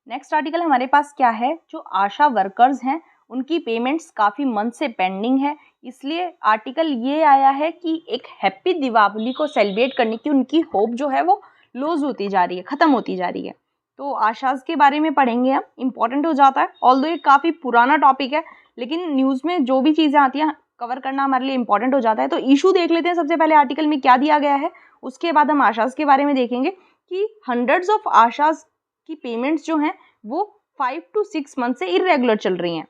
नेक्स्ट आर्टिकल हमारे पास क्या है, जो आशा वर्कर्स हैं उनकी पेमेंट्स काफ़ी मंथ से पेंडिंग है, इसलिए आर्टिकल ये आया है कि एक हैप्पी दिवाली को सेलिब्रेट करने की उनकी होप जो है वो लूज होती जा रही है, ख़त्म होती जा रही है। तो आशाज के बारे में पढ़ेंगे हम, इम्पॉर्टेंट हो जाता है। ऑल्दो ये काफ़ी पुराना टॉपिक है, लेकिन न्यूज़ में जो भी चीज़ें आती हैं कवर करना हमारे लिए इंपॉर्टेंट हो जाता है। तो इशू देख लेते हैं सबसे पहले आर्टिकल में क्या दिया गया है, उसके बाद हम आशाज के बारे में देखेंगे कि हंड्रेड्स ऑफ आशाज की पेमेंट्स जो हैं वो 5 to 6 मंथ से इरेगुलर चल रही हैं,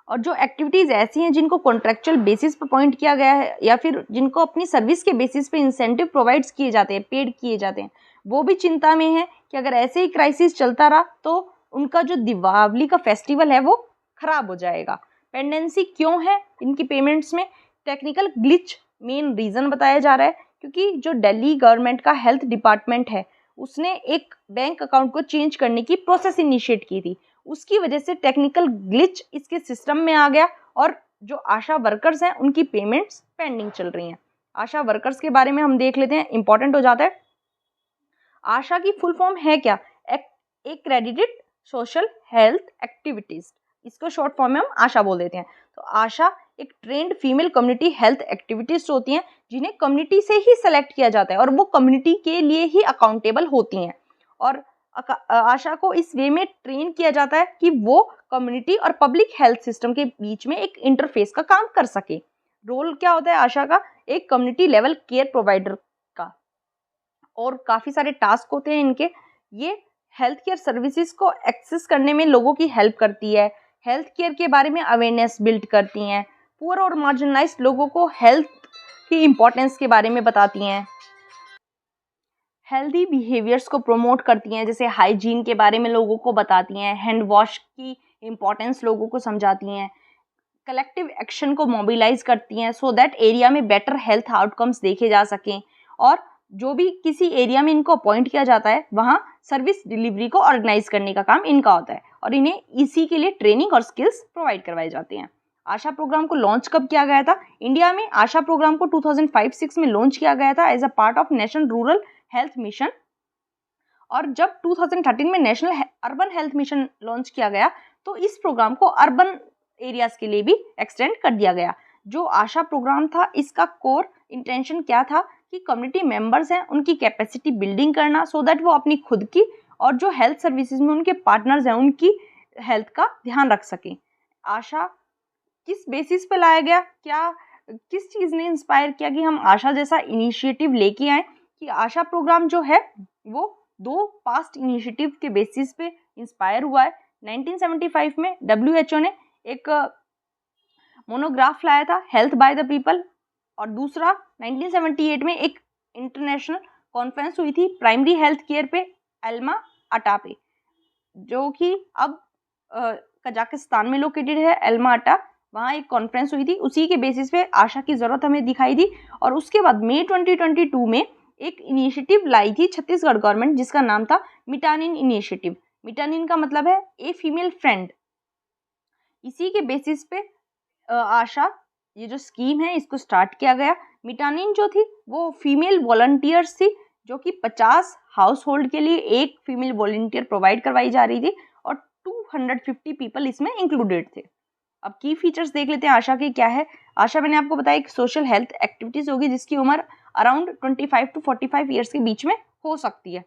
और जो एक्टिविटीज़ ऐसी हैं जिनको कॉन्ट्रेक्चुअल बेसिस पर अपॉइंट किया गया है या फिर जिनको अपनी सर्विस के बेसिस पे इंसेंटिव प्रोवाइड्स किए जाते हैं, पेड किए जाते हैं, वो भी चिंता में है कि अगर ऐसे ही क्राइसिस चलता रहा तो उनका जो दिवाली का फेस्टिवल है वो खराब हो जाएगा। पेंडेंसी क्यों है इनकी पेमेंट्स में, टेक्निकल ग्लिच मेन रीज़न बताया जा रहा है, क्योंकि जो दिल्ली गवर्नमेंट का हेल्थ डिपार्टमेंट है उसने एक बैंक अकाउंट को चेंज करने की प्रोसेस इनिशिएट की थी, उसकी वजह से टेक्निकल ग्लिच इसके सिस्टम में आ गया और जो आशा वर्कर्स हैं उनकी पेमेंट्स पेंडिंग चल रही हैं। आशा वर्कर्स के बारे में हम देख लेते हैं, इंपॉर्टेंट हो जाता है। आशा की फुल फॉर्म है क्या, एक्रेडिटेड सोशल हेल्थ एक्टिविटीज, इसको शॉर्ट फॉर्म में हम आशा बोल देते हैं। तो आशा एक trend female community health activities होती हैं जिन्हें कम्युनिटी से ही सेलेक्ट किया जाता है और वो कम्युनिटी के लिए ही अकाउंटेबल होती हैं, और आशा को इस वे में ट्रेन किया जाता है कि वो कम्युनिटी और पब्लिक हेल्थ सिस्टम के बीच में एक इंटरफेस का काम कर सके। रोल क्या होता है आशा का, एक कम्युनिटी लेवल केयर प्रोवाइडर का, और काफ़ी सारे टास्क होते हैं इनके। ये हेल्थ केयर सर्विसेज को एक्सेस करने में लोगों की हेल्प करती है, हेल्थ केयर के बारे में अवेयरनेस बिल्ड करती हैं, पुअर और मार्जिनलाइज्ड लोगों को हेल्थ की इम्पोर्टेंस के बारे में बताती हैं, हेल्दी बिहेवियर्स को प्रमोट करती हैं, जैसे हाइजीन के बारे में लोगों को बताती हैं, हैंड वॉश की इम्पोर्टेंस लोगों को समझाती हैं, कलेक्टिव एक्शन को मोबिलाइज करती हैं सो दैट एरिया में बेटर हेल्थ आउटकम्स देखे जा सकें, और जो भी किसी एरिया में इनको अपॉइंट किया जाता है वहाँ सर्विस डिलीवरी को ऑर्गेनाइज करने का काम इनका होता है, और इन्हें इसी के लिए ट्रेनिंग और स्किल्स प्रोवाइड करवाए जाते हैं। आशा प्रोग्राम को लॉन्च कब किया गया था, इंडिया में आशा प्रोग्राम को 2005-06 में लॉन्च किया गया था as a part of national rural health mission, और जब 2013 में national urban health mission launch किया गया तो इस प्रोग्राम को अर्बन एरियाज के लिए भी एक्सटेंड कर दिया गया। जो आशा प्रोग्राम था इसका कोर इंटेंशन क्या था कि कम्युनिटी मेंबर्स हैं उनकी कैपेसिटी बिल्डिंग करना सो दैट वो अपनी खुद की और जो हेल्थ सर्विसेज में उनके पार्टनर्स हैं उनकी हेल्थ का ध्यान रख सकें। आशा किस बेसिस पे लाया गया, क्या किस चीज़ ने इंस्पायर किया कि हम आशा जैसा इनिशिएटिव लेके आए, कि आशा प्रोग्राम जो है वो 2 पास्ट इनिशिएटिव के बेसिस पे इंस्पायर हुआ है। 1975 में WHO ने एक मोनोग्राफ लाया था, हेल्थ बाय द पीपल, और दूसरा 1978 में एक इंटरनेशनल कॉन्फ्रेंस हुई थी प्राइमरी हेल्थ केयर पे, एल्मा अटा पे, जो कि अब कजाकिस्तान में लोकेटेड है एल्मा अटा, वहाँ एक कॉन्फ्रेंस हुई थी, उसी के बेसिस पे आशा की ज़रूरत हमें दिखाई दी। और उसके बाद मई 2022 में एक इनिशिएटिव लाई थी छत्तीसगढ़ गवर्नमेंट जिसका नाम था मिटानिन इनिशिएटिव। मिटानिन का मतलब है ए फीमेल फ्रेंड। इसी के बेसिस पे आशा ये जो स्कीम है इसको स्टार्ट किया गया। मिटानिन जो थी वो फीमेल वॉलंटियर्स थी, जो कि 50 हाउस होल्ड के लिए एक फीमेल वॉलंटियर प्रोवाइड करवाई जा रही थी और 250 पीपल इसमें इंक्लूडेड थे। अब की फीचर्स देख लेते हैं आशा के क्या है। आशा मैंने आपको बताया एक सोशल हेल्थ एक्टिविटीज होगी जिसकी उम्र अराउंड 25 टू 45 ईयर्स के बीच में हो सकती है।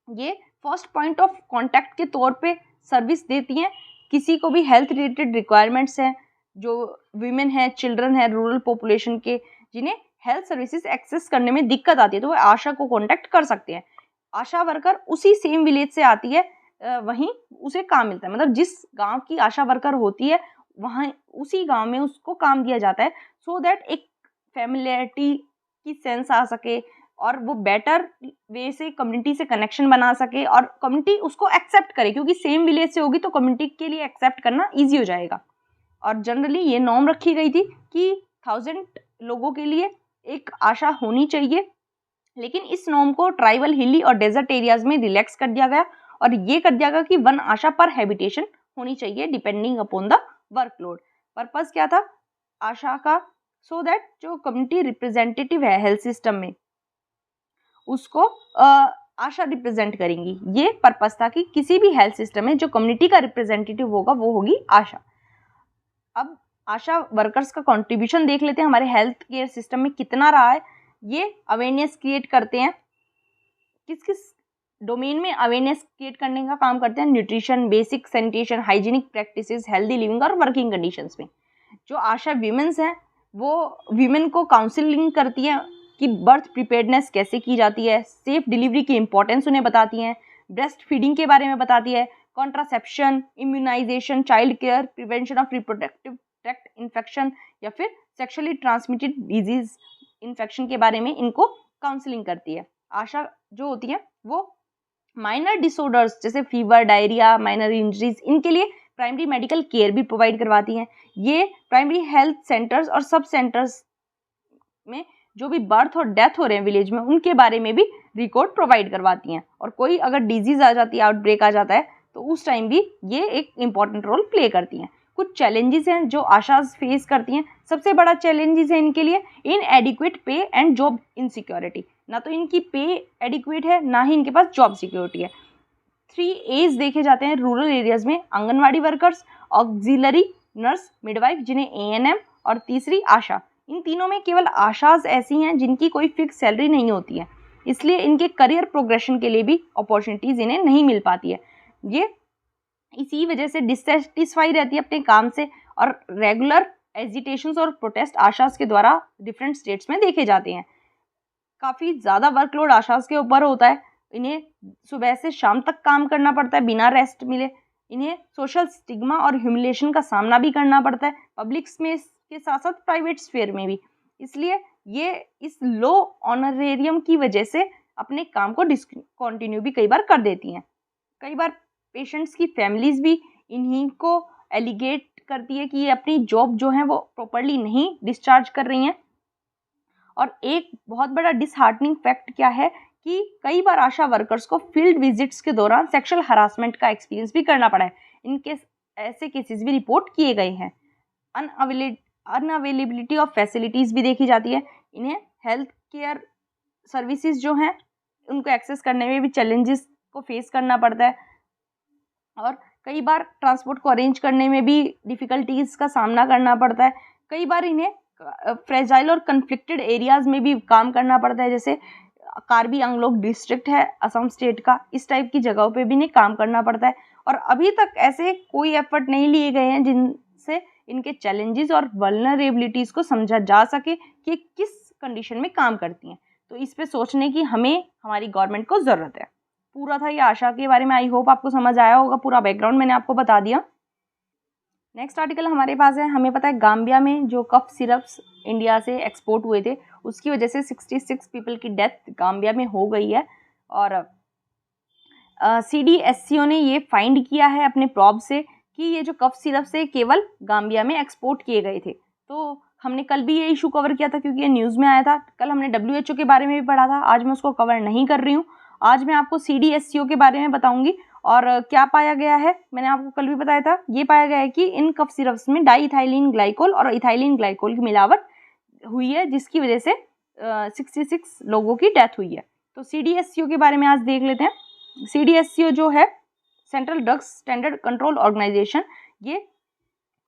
ये फर्स्ट पॉइंट ऑफ कांटेक्ट के तौर पे सर्विस देती हैं। किसी को भी हेल्थ रिलेटेड रिक्वायरमेंट्स हैं, जो वीमेन है, चिल्ड्रन है, रूरल पॉपुलेशन के, जिन्हें हेल्थ सर्विसेज एक्सेस करने में दिक्कत आती है, तो वो आशा को कांटेक्ट कर सकते हैं। आशा वर्कर उसी सेम विलेज से आती है, वहीं उसे काम मिलता है, मतलब जिस गांव की आशा वर्कर होती है वहाँ उसी गांव में उसको काम दिया जाता है, सो दैट एक फैमिलियरिटी की सेंस आ सके और वो बेटर वे से कम्युनिटी से कनेक्शन बना सके और कम्युनिटी उसको एक्सेप्ट करे, क्योंकि सेम विलेज से होगी तो कम्युनिटी के लिए एक्सेप्ट करना ईजी हो जाएगा। और जनरली ये नॉर्म रखी गई थी कि 1000 लोगों के लिए एक आशा होनी चाहिए, लेकिन इस नॉर्म को ट्राइबल, हिली और डेजर्ट एरियाज में रिलैक्स कर दिया गया और ये कर दिया गया कि 1 आशा पर हैबिटेशन होनी चाहिए depending upon the workload. Purpose क्या था आशा का? सो दैट जो कम्युनिटी रिप्रेजेंटेटिव है हेल्थ सिस्टम में उसको आशा रिप्रेजेंट करेंगी। ये पर्पस था कि किसी भी हेल्थ सिस्टम में जो कम्युनिटी का रिप्रेजेंटेटिव होगा वो होगी आशा। अब आशा वर्कर्स का कंट्रीब्यूशन देख लेते हैं हमारे हेल्थ केयर सिस्टम में कितना रहा है। ये अवेयरनेस क्रिएट करते हैं। किस किस डोमेन में अवेयरनेस क्रिएट करने का काम करते हैं? Nutrition, basic sanitation, hygienic practices, healthy living और वर्किंग कंडीशंस में। जो आशा वीमेंस हैं वो वीमेन को काउंसलिंग करती हैं कि बर्थ प्रिपेयर्डनेस कैसे की जाती है, सेफ डिलीवरी की इंपॉर्टेंस उन्हें बताती हैं, ब्रेस्ट फीडिंग के बारे में बताती है, contraception, immunisation, child care, prevention of reproductive tract infection या फिर सेक्सुअली ट्रांसमिटेड डिजीज इन्फेक्शन के बारे में इनको काउंसलिंग करती है। आशा जो होती है वो माइनर डिसऑर्डर्स जैसे फीवर, डायरिया, माइनर इंजरीज, इनके लिए प्राइमरी मेडिकल केयर भी प्रोवाइड करवाती हैं। ये प्राइमरी हेल्थ सेंटर्स और सब सेंटर्स में जो भी बर्थ और डेथ हो रहे हैं विलेज में उनके बारे में भी रिकॉर्ड प्रोवाइड करवाती हैं। और कोई अगर डिजीज आ जाती है, आउटब्रेक आ जाता है, तो उस टाइम भी ये एक इंपॉर्टेंट रोल प्ले करती हैं। कुछ चैलेंजेस हैं जो आशा फेस करती हैं। सबसे बड़ा चैलेंजेस है इनके लिए इनएडिक्वेट पे एंड जॉब इनसिक्योरिटी। ना तो इनकी पे एडिक्वेट है, ना ही इनके पास जॉब सिक्योरिटी है। 3 एज देखे जाते हैं रूरल एरियाज में: anganwadi workers, auxiliary nurse, midwife जिन्हें ANM, और तीसरी आशा। इन तीनों में केवल आशाज ऐसी हैं जिनकी कोई फिक्स सैलरी नहीं होती है, इसलिए इनके करियर प्रोग्रेशन के लिए भी अपॉर्चुनिटीज इन्हें नहीं मिल पाती है। ये इसी वजह से डिससेटिस्फाई रहती है अपने काम से और रेगुलर एजिटेशंस और प्रोटेस्ट आशाज के द्वारा डिफरेंट स्टेट्स में देखे जाते हैं। काफ़ी ज़्यादा वर्कलोड आशाज के ऊपर होता है। इन्हें सुबह से शाम तक काम करना पड़ता है बिना रेस्ट मिले। इन्हें सोशल स्टिग्मा और ह्यूमिलेशन का सामना भी करना पड़ता है, पब्लिक में के साथ साथ प्राइवेट स्फेयर में भी। इसलिए ये इस लो ऑनरेरियम की वजह से अपने काम को डिसकंटिन्यू भी कई बार कर देती हैं। कई बार पेशेंट्स की फैमिलीज भी इन्हीं को एलिगेट करती है कि ये अपनी जॉब जो है वो प्रॉपरली नहीं डिस्चार्ज कर रही हैं। और एक बहुत बड़ा डिसहार्टनिंग फैक्ट क्या है कि कई बार आशा वर्कर्स को फील्ड विजिट्स के दौरान सेक्सुअल हरासमेंट का एक्सपीरियंस भी करना पड़ा है। इनके ऐसे केसेस भी रिपोर्ट किए गए हैं। अनअवेलेबिलिटी ऑफ फैसिलिटीज़ भी देखी जाती है। इन्हें हेल्थ केयर सर्विसेज जो हैं उनको एक्सेस करने में भी चैलेंजेस को फेस करना पड़ता है और कई बार ट्रांसपोर्ट को अरेंज करने में भी डिफ़िकल्टीज़ का सामना करना पड़ता है। कई बार इन्हें फ्रेजाइल और कन्फ्लिक्टेड एरियाज में भी काम करना पड़ता है, जैसे कार्बी आंगलोंग डिस्ट्रिक्ट है असम स्टेट का, इस टाइप की जगहों पे भी इन्हें काम करना पड़ता है। और अभी तक ऐसे कोई एफर्ट नहीं लिए गए हैं जिनसे इनके चैलेंजेस और वल्नरेबिलिटीज़ को समझा जा सके कि किस कंडीशन में काम करती हैं। तो इस पे सोचने की हमें हमारी गवर्नमेंट को ज़रूरत है। पूरा था ये आशा के बारे में। आई होप आपको समझ आया होगा। पूरा बैकग्राउंड मैंने आपको बता दिया। नेक्स्ट आर्टिकल हमारे पास है। हमें पता है गाम्बिया में जो कफ सिरप्स इंडिया से एक्सपोर्ट हुए थे उसकी वजह से 66 पीपल की डेथ गाम्बिया में हो गई है। और CDSCO ने ये फाइंड किया है अपने प्रॉब से कि ये जो कफ सिरप से केवल गाम्बिया में एक्सपोर्ट किए गए थे। तो हमने कल भी ये इशू कवर किया था क्योंकि ये न्यूज़ में आया था। कल हमने WHO के बारे में भी पढ़ा था, आज मैं उसको कवर नहीं कर रही हूँ। आज मैं आपको CDSCO के बारे में बताऊंगी और क्या पाया गया है, मैंने आपको कल भी बताया था, ये पाया गया है कि इन कफ सिरप्स में डाई इथाइलिन ग्लाइकोल और इथाइलिन ग्लाइकोल की मिलावट हुई है, जिसकी वजह से 66 लोगों की डेथ हुई है। तो CDSCO के बारे में आज देख लेते हैं। CDSCO जो है central drugs standard control organisation, ये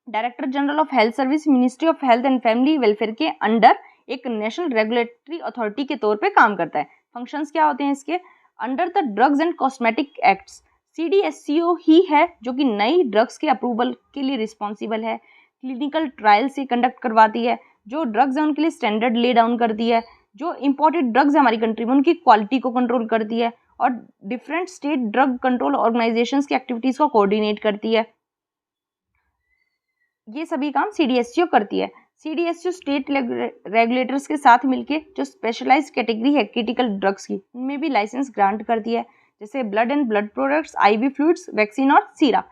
director general of health service, ministry of health and family welfare के अंडर एक नेशनल रेगुलेटरी अथॉरिटी के तौर पे काम करता है। फंक्शंस क्या होते हैं इसके, under the drugs and cosmetic acts CDSCO ही है जो कि नई ड्रग्स के अप्रूवल के लिए रिस्पॉन्सिबल है, क्लिनिकल ट्रायल से कंडक्ट करवाती है, जो ड्रग्स है उनके लिए स्टैंडर्ड ले डाउन करती है, जो इंपोर्टेड ड्रग्स है हमारी कंट्री में उनकी क्वालिटी को कंट्रोल करती है, और different state drug control organisations की एक्टिविटीज को कोऑर्डिनेट करती है। ये सभी काम CDSCO करती है। CDSCO स्टेट रेगुलेटर्स के साथ मिलके जो स्पेशलाइज्ड कैटेगरी है क्रिटिकल ड्रग्स की, उनमें भी लाइसेंस ग्रांट करती है, जैसे blood and blood products, IV fluids, vaccine और सीरा।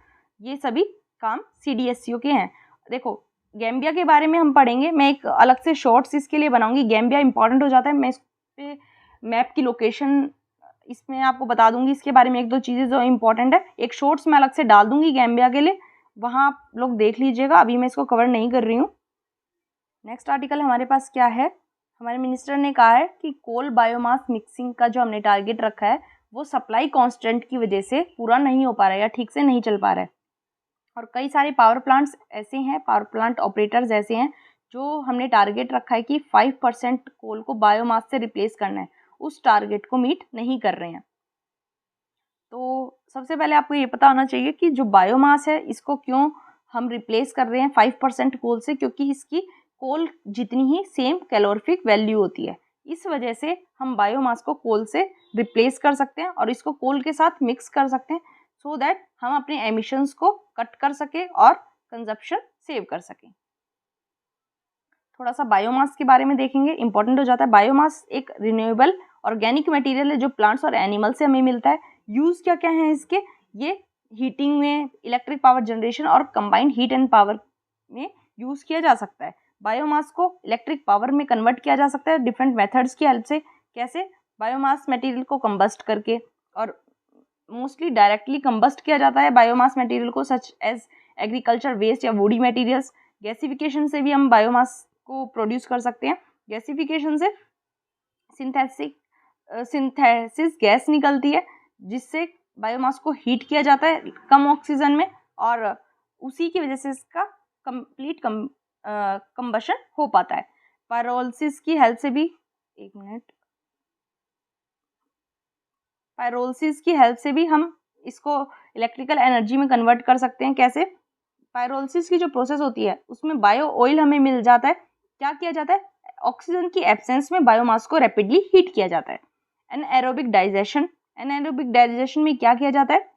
ये सभी काम CDSCO के हैं। देखो गैम्बिया के बारे में हम पढ़ेंगे, मैं एक अलग से शॉर्ट्स इसके लिए बनाऊंगी। गैम्बिया इंपॉर्टेंट हो जाता है, मैं इस पे मैप की लोकेशन इसमें आपको बता दूंगी, इसके बारे में एक दो चीज़ें जो इंपॉर्टेंट है, एक शॉर्ट्स मैं अलग से डाल दूंगी गैम्बिया के लिए, वहाँ आप लोग देख लीजिएगा, अभी मैं इसको कवर नहीं कर रही हूँ। नेक्स्ट आर्टिकल हमारे पास क्या है, हमारे मिनिस्टर ने कहा है कि कोल बायोमास मिक्सिंग का जो हमने टारगेट रखा है वो सप्लाई कांस्टेंट की वजह से पूरा नहीं हो पा रहा है या ठीक से नहीं चल पा रहा है, और कई सारे पावर प्लांट्स ऐसे हैं, पावर प्लांट ऑपरेटर्स ऐसे हैं जो हमने टारगेट रखा है कि 5% कोल को बायोमास से रिप्लेस करना है, उस टारगेट को मीट नहीं कर रहे हैं। तो सबसे पहले आपको ये पता होना चाहिए कि जो बायोमास है इसको क्यों हम रिप्लेस कर रहे हैं 5% कोल से, क्योंकि इसकी कोल जितनी ही सेम कैलोरीफिक वैल्यू होती है, इस वजह से हम बायोमास को कोल से रिप्लेस कर सकते हैं और इसको कोल के साथ मिक्स कर सकते हैं, सो दैट हम अपने एमिशंस को कट कर सके और कंजप्शन सेव कर सकें। थोड़ा सा बायोमास के बारे में देखेंगे, इंपॉर्टेंट हो जाता है। बायोमास एक रिन्यूएबल ऑर्गेनिक मटेरियल है जो प्लांट्स और एनिमल से हमें मिलता है। यूज़ क्या क्या है इसके, ये हीटिंग में, इलेक्ट्रिक पावर जनरेशन और कंबाइंड हीट एंड पावर में यूज़ किया जा सकता है। बायोमास को इलेक्ट्रिक पावर में कन्वर्ट किया जा सकता है डिफरेंट मेथड्स की हेल्प से। कैसे, बायोमास मटेरियल को कंबस्ट करके, और मोस्टली डायरेक्टली कंबस्ट किया जाता है बायोमास मटेरियल को, सच एज एग्रीकल्चर वेस्ट या वुडी मटेरियल्स। गैसिफिकेशन से भी हम बायोमास को प्रोड्यूस कर सकते हैं। गैसिफिकेशन से सिंथेसिस गैस निकलती है जिससे बायोमास को हीट किया जाता है कम ऑक्सीजन में, और उसी की वजह से इसका कंप्लीट कंबशन हो पाता है। पायरोलिसिस की हेल्प से भी, एक मिनट, पायरोलिसिस की हेल्प से भी हम इसको इलेक्ट्रिकल एनर्जी में कन्वर्ट कर सकते हैं। कैसे, पायरोलिसिस की जो प्रोसेस होती है उसमें बायो ऑयल हमें मिल जाता है। क्या किया जाता है, ऑक्सीजन की एब्सेंस में बायोमास को रैपिडली हीट किया जाता है। एनाएरोबिक डाइजेशन, एनाएरोबिक डाइजेशन में क्या किया जाता है,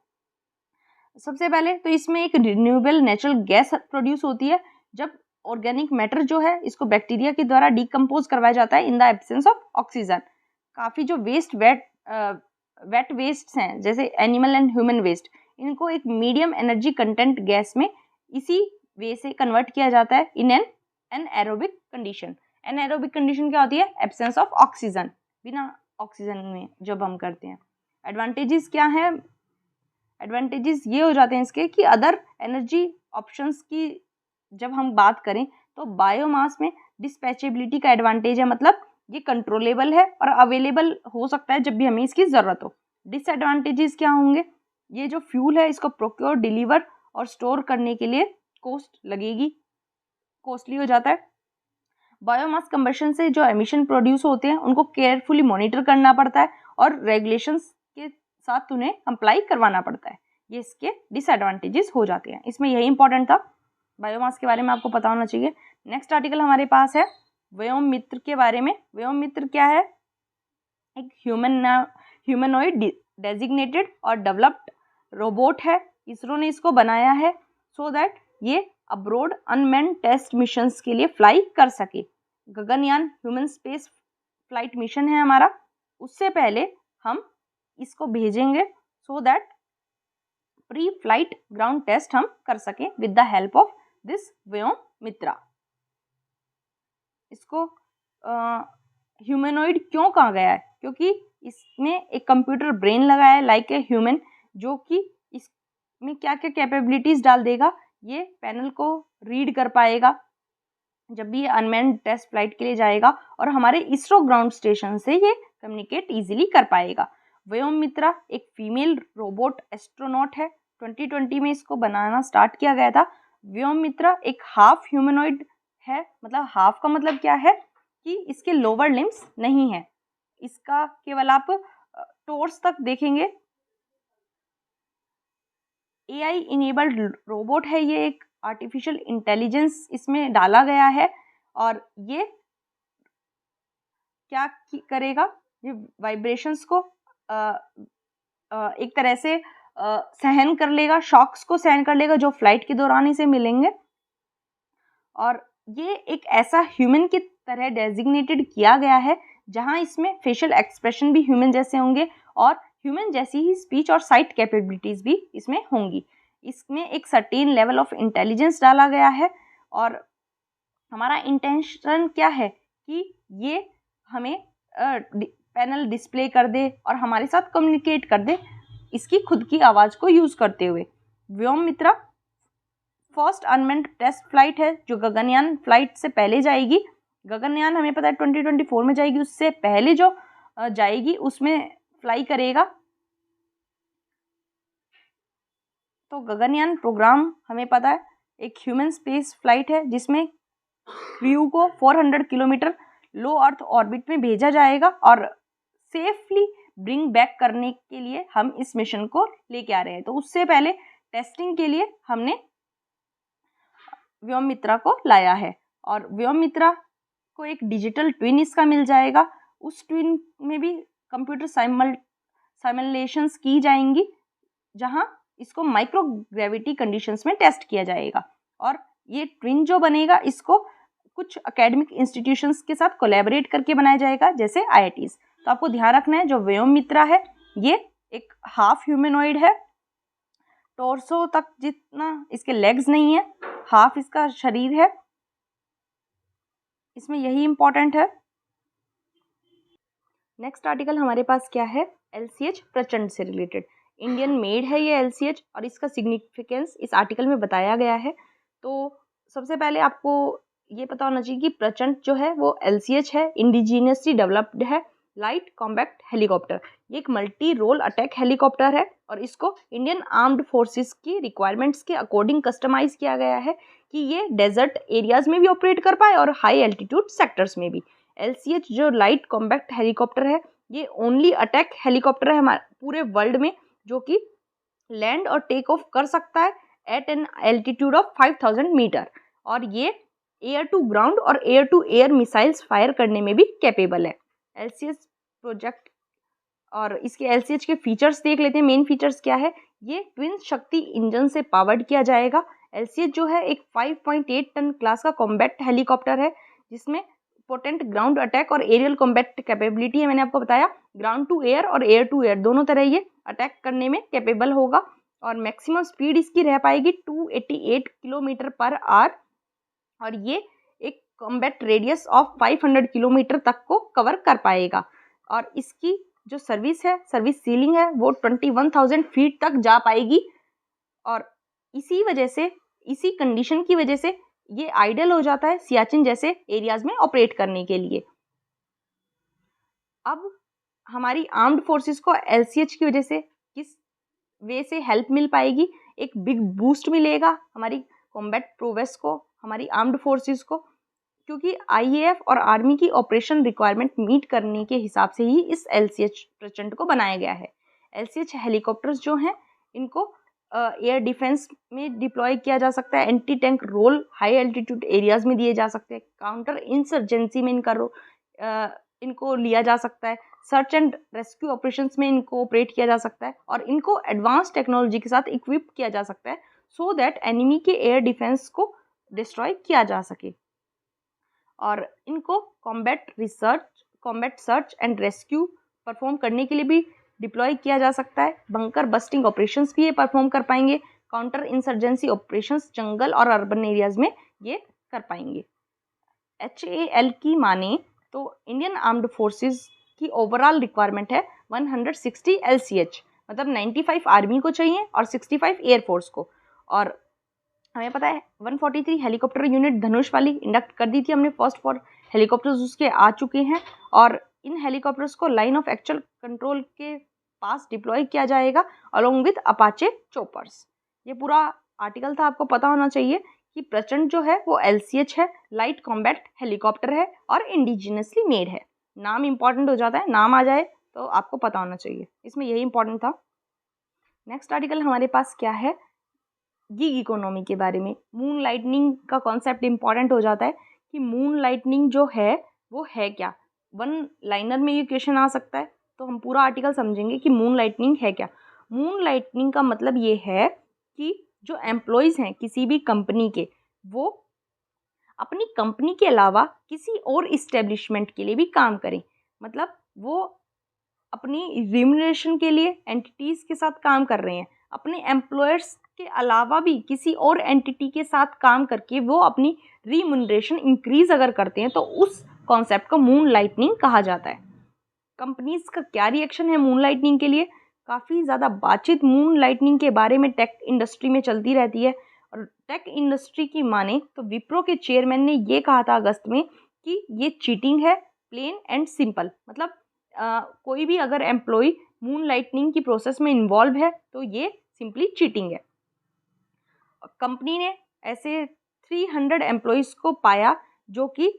सबसे पहले तो इसमें एक रिन्यूएबल नेचुरल गैस प्रोड्यूस होती है जब ऑर्गेनिक मैटर जो है इसको बैक्टीरिया के द्वारा डिकम्पोज करवाया जाता है in the absence of oxygen. काफ़ी जो वेट वेस्ट हैं जैसे एनिमल एंड ह्यूमन वेस्ट, इनको एक मीडियम एनर्जी कंटेंट गैस में इसी वे से कन्वर्ट किया जाता है इन एन एनाएरोबिक कंडीशन। एनाएरोबिक कंडीशन क्या होती है, एब्सेंस ऑफ ऑक्सीजन, बिना ऑक्सीजन में जब हम करते हैं। एडवांटेजेस क्या हैं, एडवांटेजेस ये हो जाते हैं इसके कि अदर एनर्जी ऑप्शंस की जब हम बात करें तो बायोमास में डिस्पैचेबिलिटी का एडवांटेज है, मतलब ये कंट्रोलेबल है और अवेलेबल हो सकता है जब भी हमें इसकी ज़रूरत हो। डिसएडवांटेजेस क्या होंगे, ये जो फ्यूल है इसको प्रोक्योर, डिलीवर और स्टोर करने के लिए कॉस्ट लगेगी, कॉस्टली हो जाता है। बायोमास कंबशन से जो एमिशन प्रोड्यूस होते हैं उनको केयरफुली मॉनिटर करना पड़ता है और रेगुलेशंस के साथ उन्हें कंप्लाई करवाना पड़ता है। ये इसके डिसएडवांटेजेस हो जाते हैं। इसमें यही इंपॉर्टेंट था, बायोमास के बारे में आपको पता होना चाहिए। नेक्स्ट आर्टिकल हमारे पास है व्योम मित्र के बारे में। व्योम मित्र क्या है, एक ह्यूमनॉइड डेजिग्नेटेड और डेवलप्ड रोबोट है। इसरो ने इसको बनाया है सो दैट ये अब्रोड अनमैन्ड टेस्ट मिशंस के लिए फ्लाई कर सके। Gaganyaan human space flight mission है हमारा, उससे पहले हम इसको भेजेंगे so that pre flight ground test हम कर सकें with the help of this Vyom Mitra. इसको ह्यूमनॉइड क्यों कहा गया है, क्योंकि इसमें एक कंप्यूटर ब्रेन लगा है लाइक ए ह्यूमन, जो कि में क्या क्या कैपेबिलिटीज़ डाल देगा, ये पैनल को रीड कर पाएगा जब भी ये अनमैन्ड टेस्ट फ्लाइट के लिए जाएगा, और हमारे इसरो ग्राउंड स्टेशन से ये कम्युनिकेट इजीली कर पाएगा। व्योममित्रा एक फीमेल रोबोट एस्ट्रोनॉट है। 2020 में इसको बनाना स्टार्ट किया गया था। व्योममित्रा एक हाफ ह्यूमनॉइड है। मतलब हाफ का मतलब क्या है कि इसके लोअर लिम्स नहीं है, इसका केवल आप टोर्स तक देखेंगे। AI इनेबल्ड रोबोट है ये, एक आर्टिफिशियल इंटेलिजेंस इसमें डाला गया है, और ये क्या करेगा, ये वाइब्रेशंस को एक तरह से सहन कर लेगा, शॉक्स को सहन कर लेगा जो फ्लाइट के दौरान इसे मिलेंगे। और ये एक ऐसा ह्यूमन की तरह डेजिग्नेटेड किया गया है जहां इसमें फेशियल एक्सप्रेशन भी ह्यूमन जैसे होंगे और ह्यूमन जैसी ही स्पीच और साइट कैपेबिलिटीज भी इसमें होंगी। इसमें एक सर्टेन लेवल ऑफ इंटेलिजेंस डाला गया है, और हमारा इंटेंशन क्या है कि ये हमें पैनल डिस्प्ले कर दे और हमारे साथ कम्युनिकेट कर दे इसकी खुद की आवाज़ को यूज़ करते हुए। Vyommitra first unmanned test flight है जो गगनयान फ्लाइट से पहले जाएगी। गगनयान हमें पता है 2024 में जाएगी, उससे पहले जो जाएगी उसमें फ्लाई करेगा। तो गगनयान प्रोग्राम हमें पता है एक ह्यूमन स्पेस फ्लाइट है जिसमें क्रू को 400 किलोमीटर लो अर्थ ऑर्बिट में भेजा जाएगा, और सेफली ब्रिंग बैक करने के लिए हम इस मिशन को लेके आ रहे हैं। तो उससे पहले टेस्टिंग के लिए हमने व्योममित्रा को लाया है, और व्योममित्रा को एक डिजिटल ट्विन इसका मिल जाएगा। उस ट्विन में भी कंप्यूटर साइमुलेशंस की जाएंगी जहां इसको माइक्रो ग्रेविटी कंडीशंस में टेस्ट किया जाएगा। और ये ट्विन जो बनेगा इसको कुछ एकेडमिक इंस्टीट्यूशंस के साथ कोलैबोरेट करके बनाया जाएगा, जैसे IITs। तो आपको ध्यान रखना है जो व्योममित्रा है ये एक हाफ ह्यूमनॉइड है, टोर्सो तक जितना इसके लेग्स नहीं है, हाफ इसका शरीर है, इसमें यही इंपॉर्टेंट है। नेक्स्ट आर्टिकल हमारे पास क्या है, LCH प्रचंड से रिलेटेड। इंडियन मेड है ये LCH, और इसका सिग्निफिकेंस इस आर्टिकल में बताया गया है। तो सबसे पहले आपको ये पता होना चाहिए कि प्रचंड जो है वो LCH है, इंडिजीनियसली डेवलप्ड है लाइट कॉम्बैक्ट हेलीकॉप्टर। ये एक मल्टी रोल अटैक हेलीकॉप्टर है, और इसको इंडियन आर्म्ड फोर्सेस की रिक्वायरमेंट्स के अकॉर्डिंग कस्टमाइज किया गया है कि ये डेजर्ट एरियाज में भी ऑपरेट कर पाए और हाई एल्टीट्यूड सेक्टर्स में भी। LCH जो लाइट कॉम्बैक्ट हेलीकॉप्टर है ये ओनली अटैक हेलीकॉप्टर है हमारे पूरे वर्ल्ड में जो कि लैंड और टेक ऑफ कर सकता है at an altitude of 5000 metre, और ये एयर टू ग्राउंड और air to air missiles fire करने में भी कैपेबल है। LCH प्रोजेक्ट, और इसके LCH के फीचर्स देख लेते हैं। मेन फीचर्स क्या है, ये ट्विन शक्ति इंजन से पावर्ड किया जाएगा। LCH जो है एक 5.8 टन क्लास का कॉम्बैक्ट हेलीकॉप्टर है जिसमें पोटेंट ग्राउंड अटैक और एरियल कॉम्बैक्ट कैपेबिलिटी है। मैंने आपको बताया ग्राउंड टू एयर और एयर टू एयर दोनों तरह ये अटैक करने में कैपेबल होगा, और मैक्सिमम स्पीड इसकी रह पाएगी 288 किलोमीटर पर आवर, और ये एक कॉम्बैट रेडियस ऑफ 500 किलोमीटर तक को कवर कर पाएगा। और इसकी जो सर्विस है, सर्विस सीलिंग है, वो 21,000 फीट तक जा पाएगी, और इसी वजह से, इसी कंडीशन की वजह से ये आइडियल हो जाता है सियाचिन जैसे एरियाज में ऑपरेट करने के लिए। अब हमारी आर्म्ड फोर्सेस को LCH की वजह से किस वे से हेल्प मिल पाएगी, एक बिग बूस्ट मिलेगा हमारी कॉम्बैट प्रोवेस को, हमारी आर्म्ड फोर्सेस को, क्योंकि IAF और आर्मी की ऑपरेशन रिक्वायरमेंट मीट करने के हिसाब से ही इस LCH प्रचंड को बनाया गया है। LCH हेलीकॉप्टर्स जो हैं इनको एयर डिफेंस में डिप्लॉय किया जा सकता है, anti tank role high altitude areas में दिए जा सकते हैं, काउंटर इंसर्जेंसी में इनको लिया जा सकता है, सर्च एंड रेस्क्यू ऑपरेशंस में इनको ऑपरेट किया जा सकता है, और इनको एडवांस टेक्नोलॉजी के साथ इक्विप किया जा सकता है सो दैट एनिमी के एयर डिफेंस को डिस्ट्रॉय किया जा सके। और इनको combat search and rescue perform करने के लिए भी डिप्लॉय किया जा सकता है। बंकर बस्टिंग ऑपरेशंस भी ये परफॉर्म कर पाएंगे, काउंटर इंसर्जेंसी ऑपरेशंस जंगल और अर्बन एरियाज में ये कर पाएंगे। HAL की माने तो इंडियन आर्म्ड फोर्सेस की ओवरऑल रिक्वायरमेंट है 160 LCH, मतलब 95 आर्मी को चाहिए और 65 एयरफोर्स को। और हमें पता है 143 हेलीकॉप्टर यूनिट धनुष वाली इंडक्ट कर दी थी हमने, फर्स्ट 4 हेलीकॉप्टर्स उसके आ चुके हैं और इन हेलीकॉप्टर्स को लाइन ऑफ एक्चुअल कंट्रोल के पास डिप्लॉय किया जाएगा अलोंग विद अपाचे चोपर्स। ये पूरा आर्टिकल था, आपको पता होना चाहिए कि प्रचंड जो है वो LCH है, लाइट कॉम्बैट हेलीकॉप्टर है और इंडिजिनसली मेड है। नाम इंपॉर्टेंट हो जाता है, नाम आ जाए तो आपको पता होना चाहिए, इसमें यही इंपॉर्टेंट था। नेक्स्ट आर्टिकल हमारे पास क्या है, गिग इकोनॉमी के बारे में। मून लाइटनिंग का कॉन्सेप्ट इंपॉर्टेंट हो जाता है कि मून लाइटनिंग जो है वो है क्या। 1 लाइनर में ये क्वेश्चन आ सकता है, तो हम पूरा आर्टिकल समझेंगे कि मून लाइटनिंग है क्या। मून लाइटनिंग का मतलब ये है कि जो एम्प्लॉयज़ हैं किसी भी कंपनी के, वो अपनी कंपनी के अलावा किसी और इस्टेब्लिशमेंट के लिए भी काम करें। मतलब वो अपनी रिम्यूनरेशन के लिए एंटिटीज़ के साथ काम कर रहे हैं, अपने एम्प्लॉयर्स के अलावा भी किसी और एंटिटी के साथ काम करके वो अपनी रिम्यूनरेशन इंक्रीज अगर करते हैं तो उस कॉन्सेप्ट को मून लाइटनिंग कहा जाता है। कंपनीज का क्या रिएक्शन है मून लाइटनिंग के लिए? काफ़ी ज़्यादा बातचीत मून लाइटनिंग के बारे में टेक इंडस्ट्री में चलती रहती है। और टेक इंडस्ट्री की माने तो विप्रो के चेयरमैन ने ये कहा था अगस्त में कि ये चीटिंग है, प्लेन एंड सिंपल। मतलब कोई भी अगर एम्प्लॉय मून लाइटनिंग की प्रोसेस में इन्वॉल्व है तो ये सिंपली चीटिंग है। कंपनी ने ऐसे 300 एम्प्लॉयज़ को पाया जो कि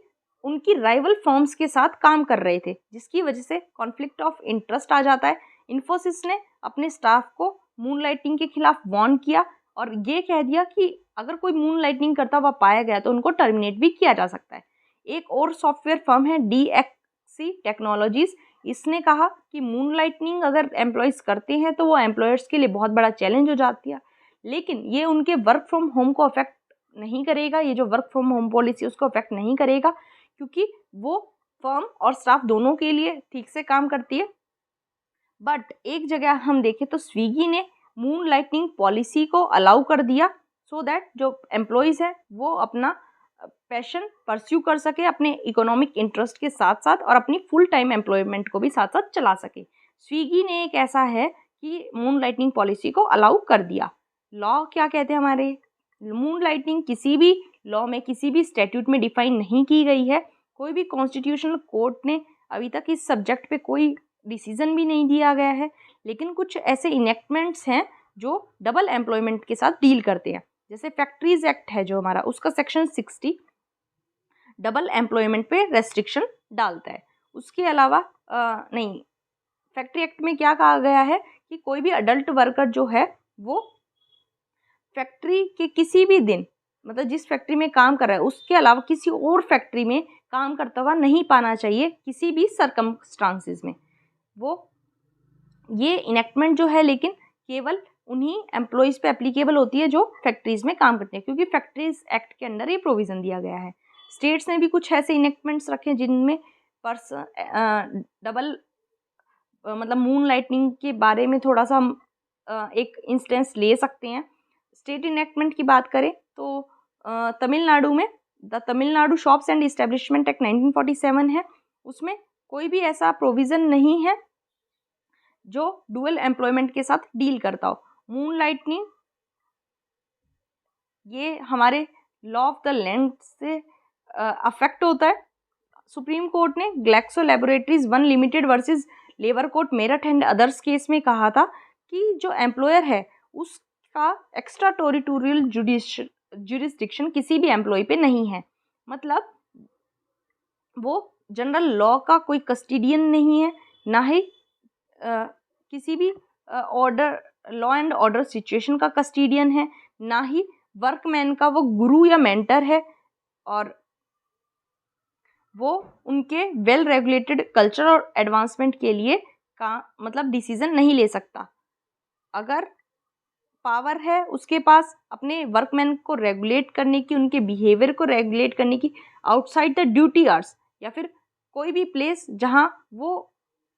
उनकी राइवल फर्म्स के साथ काम कर रहे थे, जिसकी वजह से कॉन्फ्लिक्ट ऑफ इंटरेस्ट आ जाता है। इन्फोसिस ने अपने स्टाफ को मून लाइटनिंग के खिलाफ वार्न किया और ये कह दिया कि अगर कोई मून लाइटनिंग करता हुआ पाया गया तो उनको टर्मिनेट भी किया जा सकता है। एक और सॉफ्टवेयर फर्म है DXC टेक्नोलॉजीज, इसने कहा कि मून लाइटनिंग अगर एम्प्लॉयज़ करते हैं तो वो एम्प्लॉयर्स के लिए बहुत बड़ा चैलेंज हो जाती है, लेकिन ये उनके वर्क फ्रॉम होम को अफेक्ट नहीं करेगा। ये जो वर्क फ्रॉम होम पॉलिसी उसको अफेक्ट नहीं करेगा, क्योंकि वो फर्म और स्टाफ दोनों के लिए ठीक से काम करती है। बट एक जगह हम देखें तो स्विगी ने मून लाइटनिंग पॉलिसी को अलाउ कर दिया सो दैट जो एम्प्लॉयज़ हैं वो अपना पैशन परस्यू कर सके अपने इकोनॉमिक इंटरेस्ट के साथ साथ और अपनी फुल टाइम एम्प्लॉयमेंट को भी साथ साथ चला सके। स्विगी ने एक ऐसा है कि मून लाइटनिंग पॉलिसी को अलाउ कर दिया। लॉ क्या कहते हैं हमारे? मून लाइटनिंग किसी भी लॉ में, किसी भी स्टैट्यूट में डिफाइन नहीं की गई है। कोई भी कॉन्स्टिट्यूशनल कोर्ट ने अभी तक इस सब्जेक्ट पे कोई डिसीजन भी नहीं दिया गया है, लेकिन कुछ ऐसे इनेक्टमेंट्स हैं जो डबल एम्प्लॉयमेंट के साथ डील करते हैं। जैसे फैक्ट्रीज एक्ट है जो हमारा, उसका सेक्शन 60 डबल एम्प्लॉयमेंट पे रेस्ट्रिक्शन डालता है। उसके अलावा नहीं, फैक्ट्री एक्ट में क्या कहा गया है कि कोई भी अडल्ट वर्कर जो है वो फैक्ट्री के किसी भी दिन, मतलब जिस फैक्ट्री में काम कर रहा है उसके अलावा किसी और फैक्ट्री में काम करता हुआ नहीं पाना चाहिए किसी भी सरकमस्टांसेस में। वो ये इनेक्टमेंट जो है लेकिन केवल उन्हीं एम्प्लॉयज़ पे एप्लीकेबल होती है जो फैक्ट्रीज़ में काम करते हैं, क्योंकि फैक्ट्रीज एक्ट के अंदर ये प्रोविज़न दिया गया है। स्टेट्स ने भी कुछ ऐसे इनेक्टमेंट्स रखे जिनमें डबल मतलब मून लाइटनिंग के बारे में थोड़ा सा हम एक इंस्टेंस ले सकते हैं। स्टेट इनेक्टमेंट की बात करें तो तमिलनाडु में the Tamil Nadu shops and establishment act 1947 है। उसमें कोई भी ऐसा प्रोविज़न नहीं है जो डुअल एम्प्लॉयमेंट के साथ डील करता हो। मून लाइटनिंग ये हमारे लॉ ऑफ द लैंड से अफेक्ट होता है। सुप्रीम कोर्ट ने Glaxo laboratories 1 limited versus labour court Meerut and others case में कहा था कि जो एम्प्लॉयर है उसका एक्स्ट्रा टेरिटोरियल जुरिस्डिक्शन किसी भी एम्प्लॉय पे नहीं है। मतलब वो जनरल लॉ का कोई कस्टोडियन नहीं है, ना ही किसी भी order law and order situation का कस्टोडियन है, ना ही वर्कमैन का वो गुरु या मेंटर है, और वो उनके वेल रेगुलेटेड कल्चर और एडवांसमेंट के लिए का मतलब डिसीजन नहीं ले सकता। अगर पावर है उसके पास अपने वर्कमैन को रेगुलेट करने की, उनके बिहेवियर को रेगुलेट करने की आउटसाइड द ड्यूटी आवर्स, या फिर कोई भी प्लेस जहां वो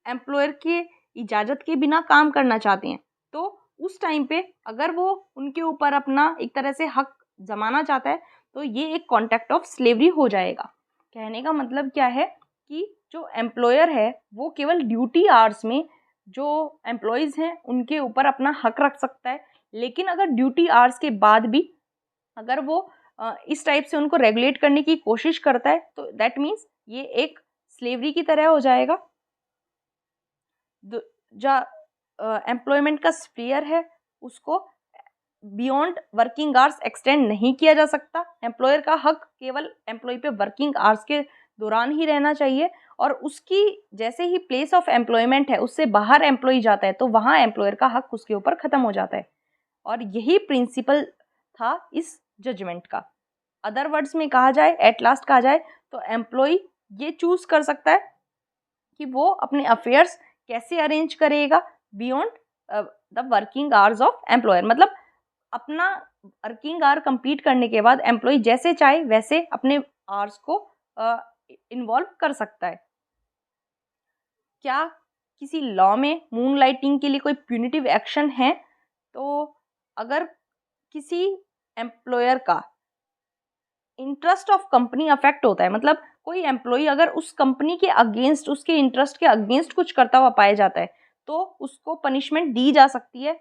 एम्प्लॉयर के इजाज़त के बिना काम करना चाहते हैं, तो उस टाइम पे अगर वो उनके ऊपर अपना एक तरह से हक जमाना चाहता है तो ये एक कॉन्टेक्ट ऑफ स्लेवरी हो जाएगा। कहने का मतलब क्या है कि जो एम्प्लॉयर है वो केवल ड्यूटी आवर्स में जो एम्प्लॉयज़ हैं उनके ऊपर अपना हक रख सकता है। लेकिन अगर ड्यूटी आवर्स के बाद भी अगर वो इस टाइप से उनको रेगुलेट करने की कोशिश करता है तो दैट मीन्स ये एक स्लेवरी की तरह हो जाएगा। जो एम्प्लॉयमेंट का स्फीयर है उसको बियॉन्ड वर्किंग आवर्स एक्सटेंड नहीं किया जा सकता। एम्प्लॉयर का हक केवल एम्प्लॉय पे वर्किंग आवर्स के दौरान ही रहना चाहिए, और उसकी जैसे ही प्लेस ऑफ एम्प्लॉयमेंट है उससे बाहर एम्प्लॉय जाता है तो वहाँ एम्प्लॉयर का हक उसके ऊपर ख़त्म हो जाता है। और यही प्रिंसिपल था इस जजमेंट का। अदर वर्ड्स में कहा जाए, एट लास्ट कहा जाए, तो एम्प्लॉय ये चूज़ कर सकता है कि वो अपने अफेयर्स कैसे अरेंज करेगा beyond the working hours of employer. मतलब अपना वर्किंग आवर कंप्लीट करने के बाद एम्प्लॉय जैसे चाहे वैसे अपने आवर्स को इन्वॉल्व कर सकता है। क्या किसी लॉ में मून लाइटिंग के लिए कोई प्यूनिटिव एक्शन है? तो अगर किसी एम्प्लॉयर का इंटरेस्ट ऑफ कंपनी अफेक्ट होता है, मतलब कोई एम्प्लॉय अगर उस कंपनी के अगेंस्ट, उसके इंटरेस्ट के अगेंस्ट कुछ करता हुआ पाया जाता है तो उसको पनिशमेंट दी जा सकती है,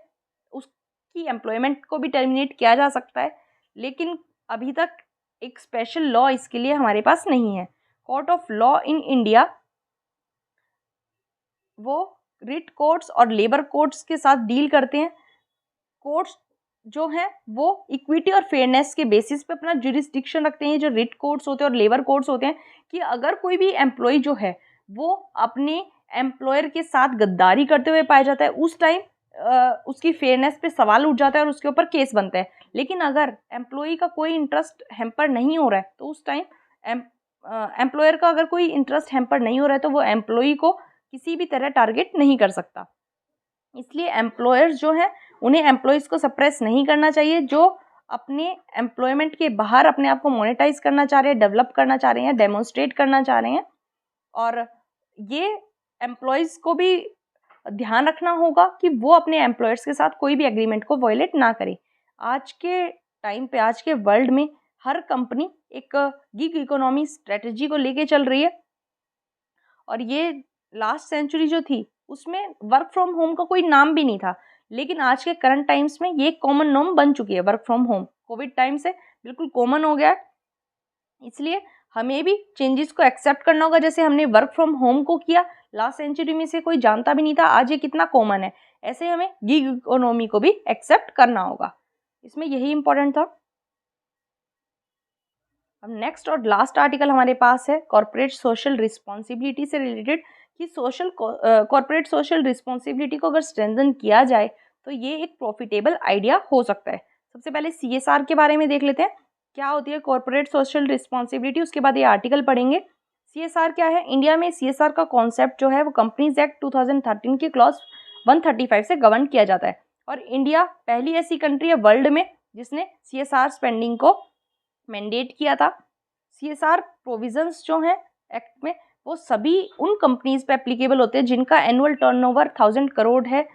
उसकी एम्प्लॉयमेंट को भी टर्मिनेट किया जा सकता है। लेकिन अभी तक एक स्पेशल लॉ इसके लिए हमारे पास नहीं है। Court of law in India वो रिट कोर्ट्स और लेबर कोर्ट्स के साथ डील करते हैं। कोर्ट्स जो हैं वो इक्विटी और फेयरनेस के बेसिस पे अपना जुरिस्डिक्शन रखते हैं, जो रिट कोर्ट्स होते हैं और लेबर कोर्ट्स होते हैं, कि अगर कोई भी एम्प्लॉय जो है वो अपने एम्प्लॉयर के साथ गद्दारी करते हुए पाया जाता है उस टाइम उसकी फेयरनेस पे सवाल उठ जाता है और उसके ऊपर केस बनता है। लेकिन अगर एम्प्लॉय का कोई इंटरेस्ट हैम्पर नहीं हो रहा है तो उस टाइम एम्प्लॉयर का अगर कोई इंटरेस्ट हैम्पर नहीं हो रहा है तो वो एम्प्लॉय को किसी भी तरह टारगेट नहीं कर सकता। इसलिए एम्प्लॉयर्स जो हैं उन्हें एम्प्लॉयज़ को सप्रेस नहीं करना चाहिए जो अपने एम्प्लॉयमेंट के बाहर अपने आप को मोनेटाइज करना चाह रहे हैं, डेवलप करना चाह रहे हैं, डेमोन्स्ट्रेट करना चाह रहे हैं। और ये एम्प्लॉयज़ को भी ध्यान रखना होगा कि वो अपने एम्प्लॉयर्स के साथ कोई भी एग्रीमेंट को वायलेट ना करे। आज के टाइम पे, आज के वर्ल्ड में हर कंपनी एक गिग इकोनॉमी स्ट्रेटजी को लेके चल रही है, और ये लास्ट सेंचुरी जो थी उसमें वर्क फ्रॉम होम का कोई नाम भी नहीं था, लेकिन आज के करंट टाइम्स में ये कॉमन नॉर्म बन चुकी है। Work from home Covid time से बिल्कुल कॉमन हो गया है, इसलिए हमें भी चेंजेस को एक्सेप्ट करना होगा। जैसे हमने वर्क फ्रॉम होम को किया, लास्ट सेंचुरी में से कोई जानता भी नहीं था, आज ये कितना कॉमन है, ऐसे हमें गिग इकोनॉमी को भी एक्सेप्ट करना होगा। इसमें यही इंपॉर्टेंट था। अब नेक्स्ट और लास्ट आर्टिकल हमारे पास है कॉर्पोरेट सोशल रिस्पॉन्सिबिलिटी से रिलेटेड, कि कॉर्पोरेट सोशल रिस्पॉन्सिबिलिटी को अगर स्ट्रेंथन किया जाए तो ये एक प्रॉफिटेबल आइडिया हो सकता है। सबसे पहले CSR के बारे में देख लेते हैं, क्या होती है कॉर्पोरेट सोशल रिस्पॉन्सिबिलिटी, उसके बाद ये आर्टिकल पढ़ेंगे। CSR क्या है? इंडिया में CSR का कॉन्सेप्ट जो है वो कंपनीज एक्ट 2013 के क्लॉज 135 से गवर्न किया जाता है, और इंडिया पहली ऐसी कंट्री है वर्ल्ड में जिसने CSR स्पेंडिंग को मैंडेट किया था। CSR प्रोविजंस जो हैं एक्ट में वो सभी उन कंपनीज पे एप्लीकेबल होते हैं जिनका एनुअल टर्नओवर 1000 करोड़ है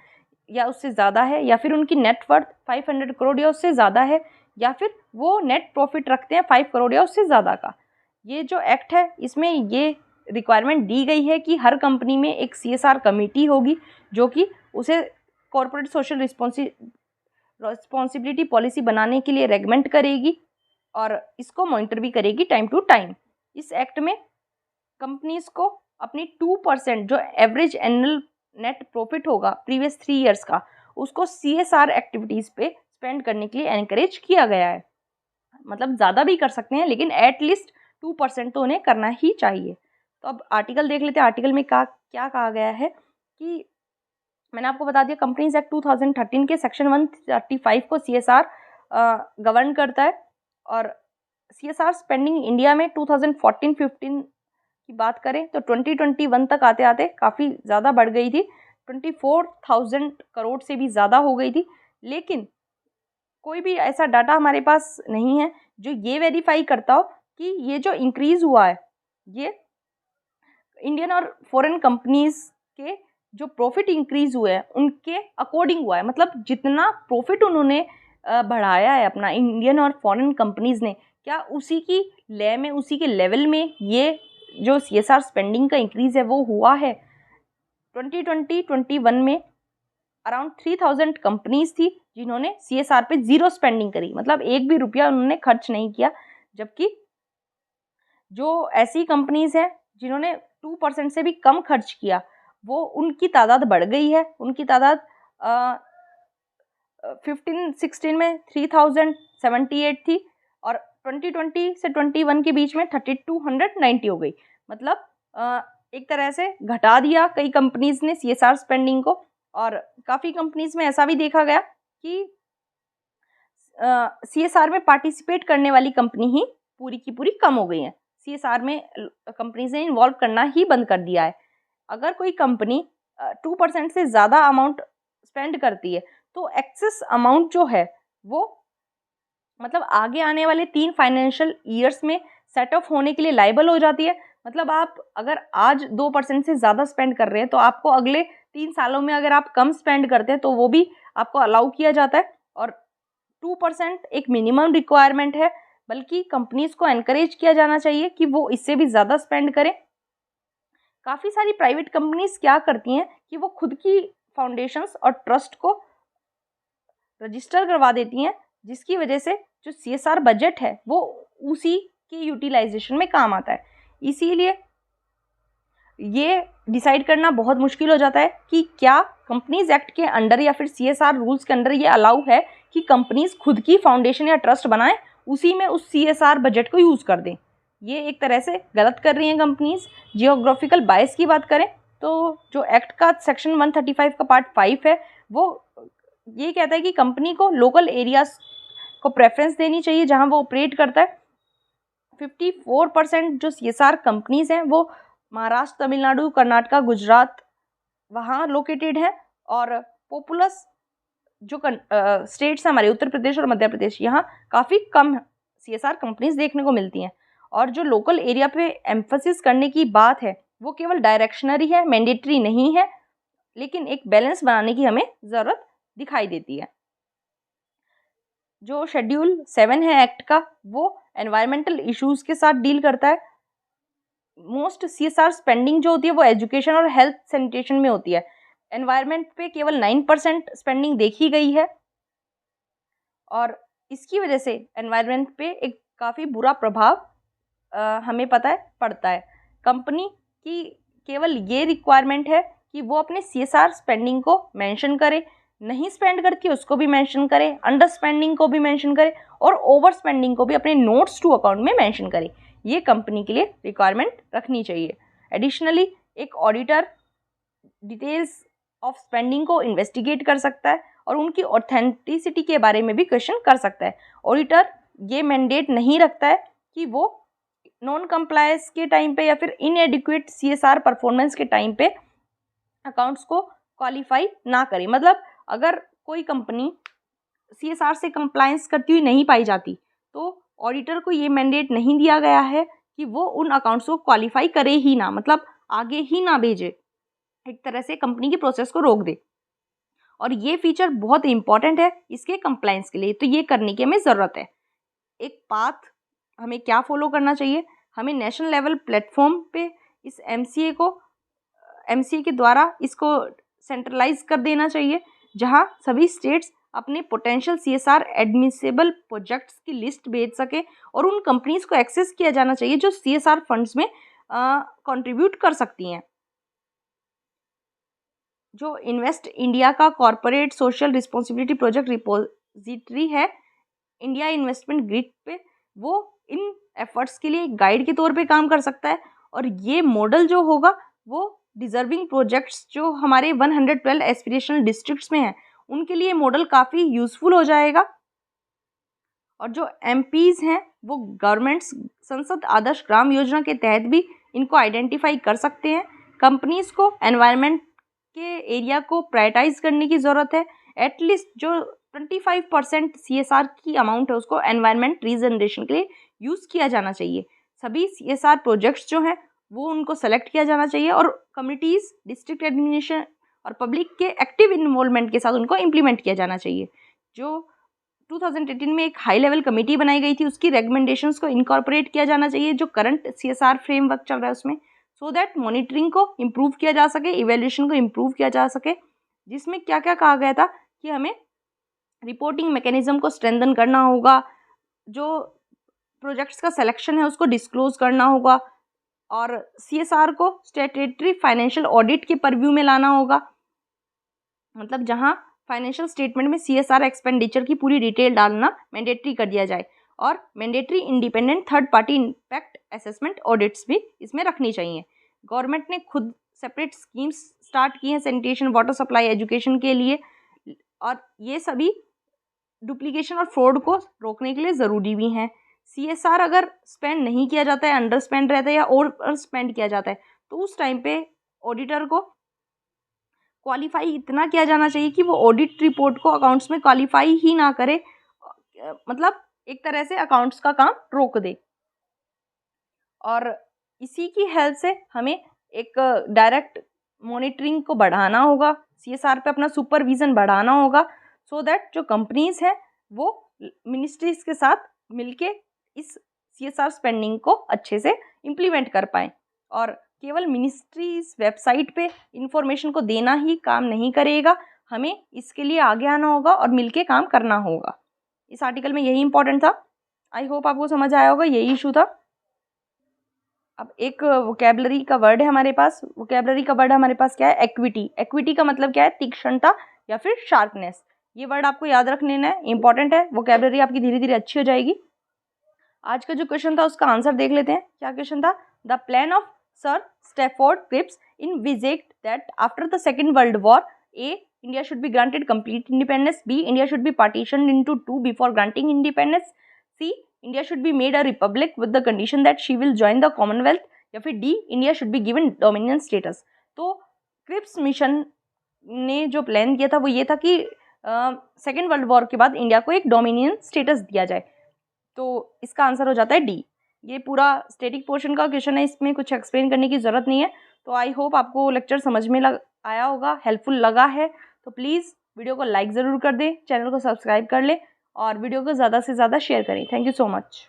या उससे ज़्यादा है, या फिर उनकी नेटवर्थ 500 करोड़ या उससे ज़्यादा है, या फिर वो नेट प्रॉफिट रखते हैं 5 करोड़ या उससे ज़्यादा का। ये जो एक्ट है इसमें ये रिक्वायरमेंट दी गई है कि हर कंपनी में एक CSR कमेटी होगी जो कि उसे कॉर्पोरेट सोशल रिस्पॉन्सिबिलिटी पॉलिसी बनाने के लिए रेकमेंड करेगी और इसको मॉनिटर भी करेगी टाइम टू टाइम। इस एक्ट में कंपनीज को अपनी 2% जो एवरेज एनुअल नेट प्रॉफिट होगा प्रीवियस 3 ईयर्स का, उसको CSR एक्टिविटीज़ पे स्पेंड करने के लिए एनकरेज किया गया है। मतलब ज़्यादा भी कर सकते हैं लेकिन एटलीस्ट 2% तो उन्हें करना ही चाहिए। तो अब आर्टिकल देख लेते हैं। आर्टिकल में क्या कहा गया है कि मैंने आपको बता दिया कंपनीज एक्ट 2013 के सेक्शन 135 को CSR गवर्न करता है, और CSR स्पेंडिंग इंडिया में 2014-15 की बात करें तो 2021 तक आते आते काफ़ी ज़्यादा बढ़ गई थी, 24,000 करोड़ से भी ज़्यादा हो गई थी। लेकिन कोई भी ऐसा डाटा हमारे पास नहीं है जो ये वेरीफाई करता हो कि ये जो इंक्रीज़ हुआ है ये इंडियन और फॉरेन कंपनीज़ के जो प्रॉफिट इंक्रीज़ हुए हैं उनके अकॉर्डिंग हुआ है। मतलब जितना प्रॉफिट उन्होंने बढ़ाया है अपना इंडियन और फॉरेन कंपनीज़ ने, क्या उसी की ले में, उसी के लेवल में ये जो CSR स्पेंडिंग का इंक्रीज़ है वो हुआ है? 2020-21 में अराउंड 3000 कंपनीज थी जिन्होंने CSR पे जीरो स्पेंडिंग करी, मतलब एक भी रुपया उन्होंने खर्च नहीं किया। जबकि जो ऐसी कंपनीज हैं जिन्होंने 2% से भी कम खर्च किया, वो उनकी तादाद बढ़ गई है। उनकी तादाद 15-16 में 3078 थी और 2020 से 21 के बीच में 3290 हो गई। मतलब एक तरह से घटा दिया कई कंपनीज ने CSR स्पेंडिंग को। और काफ़ी कंपनीज में ऐसा भी देखा गया कि CSR में पार्टिसिपेट करने वाली कंपनी ही पूरी की पूरी कम हो गई हैं। CSR में कंपनीज ने इन्वॉल्व करना ही बंद कर दिया है। अगर कोई कंपनी 2% से ज़्यादा अमाउंट स्पेंड करती है तो एक्सेस अमाउंट जो है वो मतलब आगे आने वाले 3 फाइनेंशियल ईयर्स में सेट ऑफ होने के लिए लायबल हो जाती है। मतलब आप अगर आज 2% से ज़्यादा स्पेंड कर रहे हैं तो आपको अगले 3 सालों में अगर आप कम स्पेंड करते हैं तो वो भी आपको अलाउ किया जाता है। और 2% एक मिनिमम रिक्वायरमेंट है, बल्कि कंपनीज को एनकरेज किया जाना चाहिए कि वो इससे भी ज़्यादा स्पेंड करें। काफ़ी सारी प्राइवेट कंपनीज क्या करती हैं कि वो खुद की फाउंडेशंस और ट्रस्ट को रजिस्टर करवा देती हैं, जिसकी वजह से जो CSR बजट है वो उसी के यूटिलाइजेशन में काम आता है। इसीलिए ये डिसाइड करना बहुत मुश्किल हो जाता है कि क्या कंपनीज एक्ट के अंडर या फिर CSR रूल्स के अंडर ये अलाउ है कि कंपनीज खुद की फाउंडेशन या ट्रस्ट बनाएं, उसी में उस CSR बजट को यूज़ कर दें। ये एक तरह से गलत कर रही हैं कंपनीज। जियोग्राफिकल बायस की बात करें तो जो एक्ट का सेक्शन 135 का पार्ट 5 है वो ये कहता है कि कंपनी को लोकल एरियाज को प्रेफरेंस देनी चाहिए जहां वो ऑपरेट करता है। 54% जो CSR कंपनीज हैं वो महाराष्ट्र, तमिलनाडु, कर्नाटका, गुजरात वहाँ लोकेटेड है। और पॉपुलस जो स्टेट्स हैं हमारे उत्तर प्रदेश और मध्य प्रदेश, यहाँ काफ़ी कम CSR कंपनीज देखने को मिलती हैं। और जो लोकल एरिया पे एम्फसिस करने की बात है वो केवल डायरेक्शनरी है, मैंडेटरी नहीं है, लेकिन एक बैलेंस बनाने की हमें ज़रूरत दिखाई देती है। जो शेड्यूल 7 है एक्ट का वो एनवायरमेंटल इश्यूज़ के साथ डील करता है। मोस्ट CSR स्पेंडिंग जो होती है वो एजुकेशन और हेल्थ सैनिटेशन में होती है। एनवायरमेंट पे केवल 9% स्पेंडिंग देखी गई है और इसकी वजह से एनवायरमेंट पे एक काफ़ी बुरा प्रभाव हमें पता है पड़ता है। कंपनी की केवल ये रिक्वायरमेंट है कि वो अपने CSR स्पेंडिंग को मेंशन करे, नहीं स्पेंड करती उसको भी मेंशन करे, अंडर स्पेंडिंग को भी मेंशन करे और ओवर स्पेंडिंग को भी अपने नोट्स टू अकाउंट में मेंशन करे। ये कंपनी के लिए रिक्वायरमेंट रखनी चाहिए। एडिशनली एक ऑडिटर डिटेल्स ऑफ स्पेंडिंग को इन्वेस्टिगेट कर सकता है और उनकी ऑथेंटिसिटी के बारे में भी क्वेश्चन कर सकता है। ऑडिटर ये मैंडेट नहीं रखता है कि वो नॉन कंप्लायंस के टाइम पे या फिर इनएडिक्वेट CSR परफॉर्मेंस के टाइम पे अकाउंट्स को क्वालिफाई ना करे। मतलब अगर कोई कंपनी CSR से कंप्लायंस करती हुई नहीं पाई जाती तो ऑडिटर को ये मैंडेट नहीं दिया गया है कि वो उन अकाउंट्स को क्वालिफाई करे ही ना, मतलब आगे ही ना भेजे, एक तरह से कंपनी की प्रोसेस को रोक दे। और ये फीचर बहुत इंपॉर्टेंट है इसके कंप्लायंस के लिए, तो ये करने की हमें ज़रूरत है। एक पाथ हमें क्या फॉलो करना चाहिए, हमें नेशनल लेवल प्लेटफॉर्म पे इस MCA के द्वारा इसको सेंट्रलाइज कर देना चाहिए, जहां सभी स्टेट्स अपने पोटेंशियल CSR एडमिसिबल प्रोजेक्ट्स की लिस्ट भेज सके और उन कंपनीज को एक्सेस किया जाना चाहिए जो CSR फंड्स में कंट्रीब्यूट कर सकती हैं। जो इन्वेस्ट इंडिया का corporate social responsibility project repository है इंडिया इन्वेस्टमेंट ग्रिड पे, वो इन एफर्ट्स के लिए गाइड के तौर पे काम कर सकता है। और ये मॉडल जो होगा वो डिजर्विंग प्रोजेक्ट्स जो हमारे 112 एस्पिरेशनल डिस्ट्रिक्ट्स में हैं उनके लिए मॉडल काफ़ी यूज़फुल हो जाएगा। और जो MPs हैं वो गवर्नमेंट्स संसद आदर्श ग्राम योजना के तहत भी इनको आइडेंटिफाई कर सकते हैं। कंपनीज को एनवायरनमेंट के एरिया को प्रायोरिटाइज करने की ज़रूरत है। एटलीस्ट जो 25% CSR की अमाउंट है उसको एनवायरनमेंट रीजनरेशन के लिए यूज़ किया जाना चाहिए। सभी CSR प्रोजेक्ट्स जो हैं वो उनको सेलेक्ट किया जाना चाहिए और कम्युनिटीज़, डिस्ट्रिक्ट एडमिनिस्ट्रेशन और पब्लिक के एक्टिव इन्वॉल्वमेंट के साथ उनको इम्प्लीमेंट किया जाना चाहिए। जो 2018 में एक हाई लेवल कमेटी बनाई गई थी उसकी रिकमेंडेशंस को इनकॉर्पोरेट किया जाना चाहिए जो करंट CSR फ्रेमवर्क चल रहा है उसमें, सो दैट मॉनिटरिंग को इम्प्रूव किया जा सके, इवेल्यूशन को इम्प्रूव किया जा सके, जिसमें क्या क्या कहा गया था कि हमें रिपोर्टिंग मैकेनिज्म को स्ट्रेंथन करना होगा, जो प्रोजेक्ट्स का सिलेक्शन है उसको डिस्क्लोज करना होगा, और CSR को स्टैट्यूटरी फाइनेंशियल ऑडिट के परव्यू में लाना होगा, मतलब जहां फाइनेंशियल स्टेटमेंट में CSR एक्सपेंडिचर की पूरी डिटेल डालना मैंडेटरी कर दिया जाए, और mandatory independent third party impact assessment audits भी इसमें रखनी चाहिए। गवर्नमेंट ने खुद सेपरेट स्कीम्स स्टार्ट की हैं सैनिटेशन, वाटर सप्लाई, एजुकेशन के लिए, और ये सभी डुप्लीकेशन और फ्रॉड को रोकने के लिए ज़रूरी भी हैं। CSR अगर स्पेंड नहीं किया जाता है, अंडर स्पेंड रहता है या ओवर स्पेंड किया जाता है, तो उस टाइम पे ऑडिटर को क्वालिफाई इतना किया जाना चाहिए कि वो ऑडिट रिपोर्ट को अकाउंट्स में क्वालिफाई ही ना करे, मतलब एक तरह से अकाउंट्स का काम रोक दे। और इसी की हेल्प से हमें एक डायरेक्ट मॉनिटरिंग को बढ़ाना होगा, CSR पे अपना सुपरविज़न बढ़ाना होगा, सो दैट जो कंपनीज़ हैं वो मिनिस्ट्रीज़ के साथ मिलके इस CSR स्पेंडिंग को अच्छे से इम्प्लीमेंट कर पाएँ। और केवल मिनिस्ट्रीज़ वेबसाइट पे इंफॉर्मेशन को देना ही काम नहीं करेगा, हमें इसके लिए आगे आना होगा और मिलके काम करना होगा। इस आर्टिकल में यही इंपॉर्टेंट था। आई होप आपको समझ आया होगा, यही इशू था। अब एक वोकैबुलरी का वर्ड है हमारे पास, वोकैबुलरी का वर्ड हमारे पास क्या है? एक्विटी। एक्विटी का मतलब क्या है? तीक्ष्णता या फिर शार्पनेस। ये वर्ड आपको याद रख लेना है, इंपॉर्टेंट है। वोकैबुलरी आपकी धीरे धीरे अच्छी हो जाएगी। आज का जो क्वेश्चन था उसका आंसर देख लेते हैं। क्या क्वेश्चन था? The plan of sir Stafford Cripps envisaged that after the Second World War, A. India should be granted complete independence. B. India should be partitioned into two before granting independence. C. India should be made a republic with the condition that she will join the Commonwealth. या फिर D. India should be given dominion status. तो Cripps mission ने जो plan किया था वो ये था कि सेकेंड वर्ल्ड वॉर के बाद इंडिया को एक डोमिनियन स्टेटस दिया जाए। तो इसका आंसर हो जाता है डी। ये पूरा स्टैटिक पोर्शन का क्वेश्चन है, इसमें कुछ एक्सप्लेन करने की ज़रूरत नहीं है। तो आई होप आपको लेक्चर समझ में आया होगा, हेल्पफुल लगा है। तो प्लीज़ वीडियो को लाइक ज़रूर कर दें, चैनल को सब्सक्राइब कर लें और वीडियो को ज़्यादा से ज़्यादा शेयर करें। Thank you so much.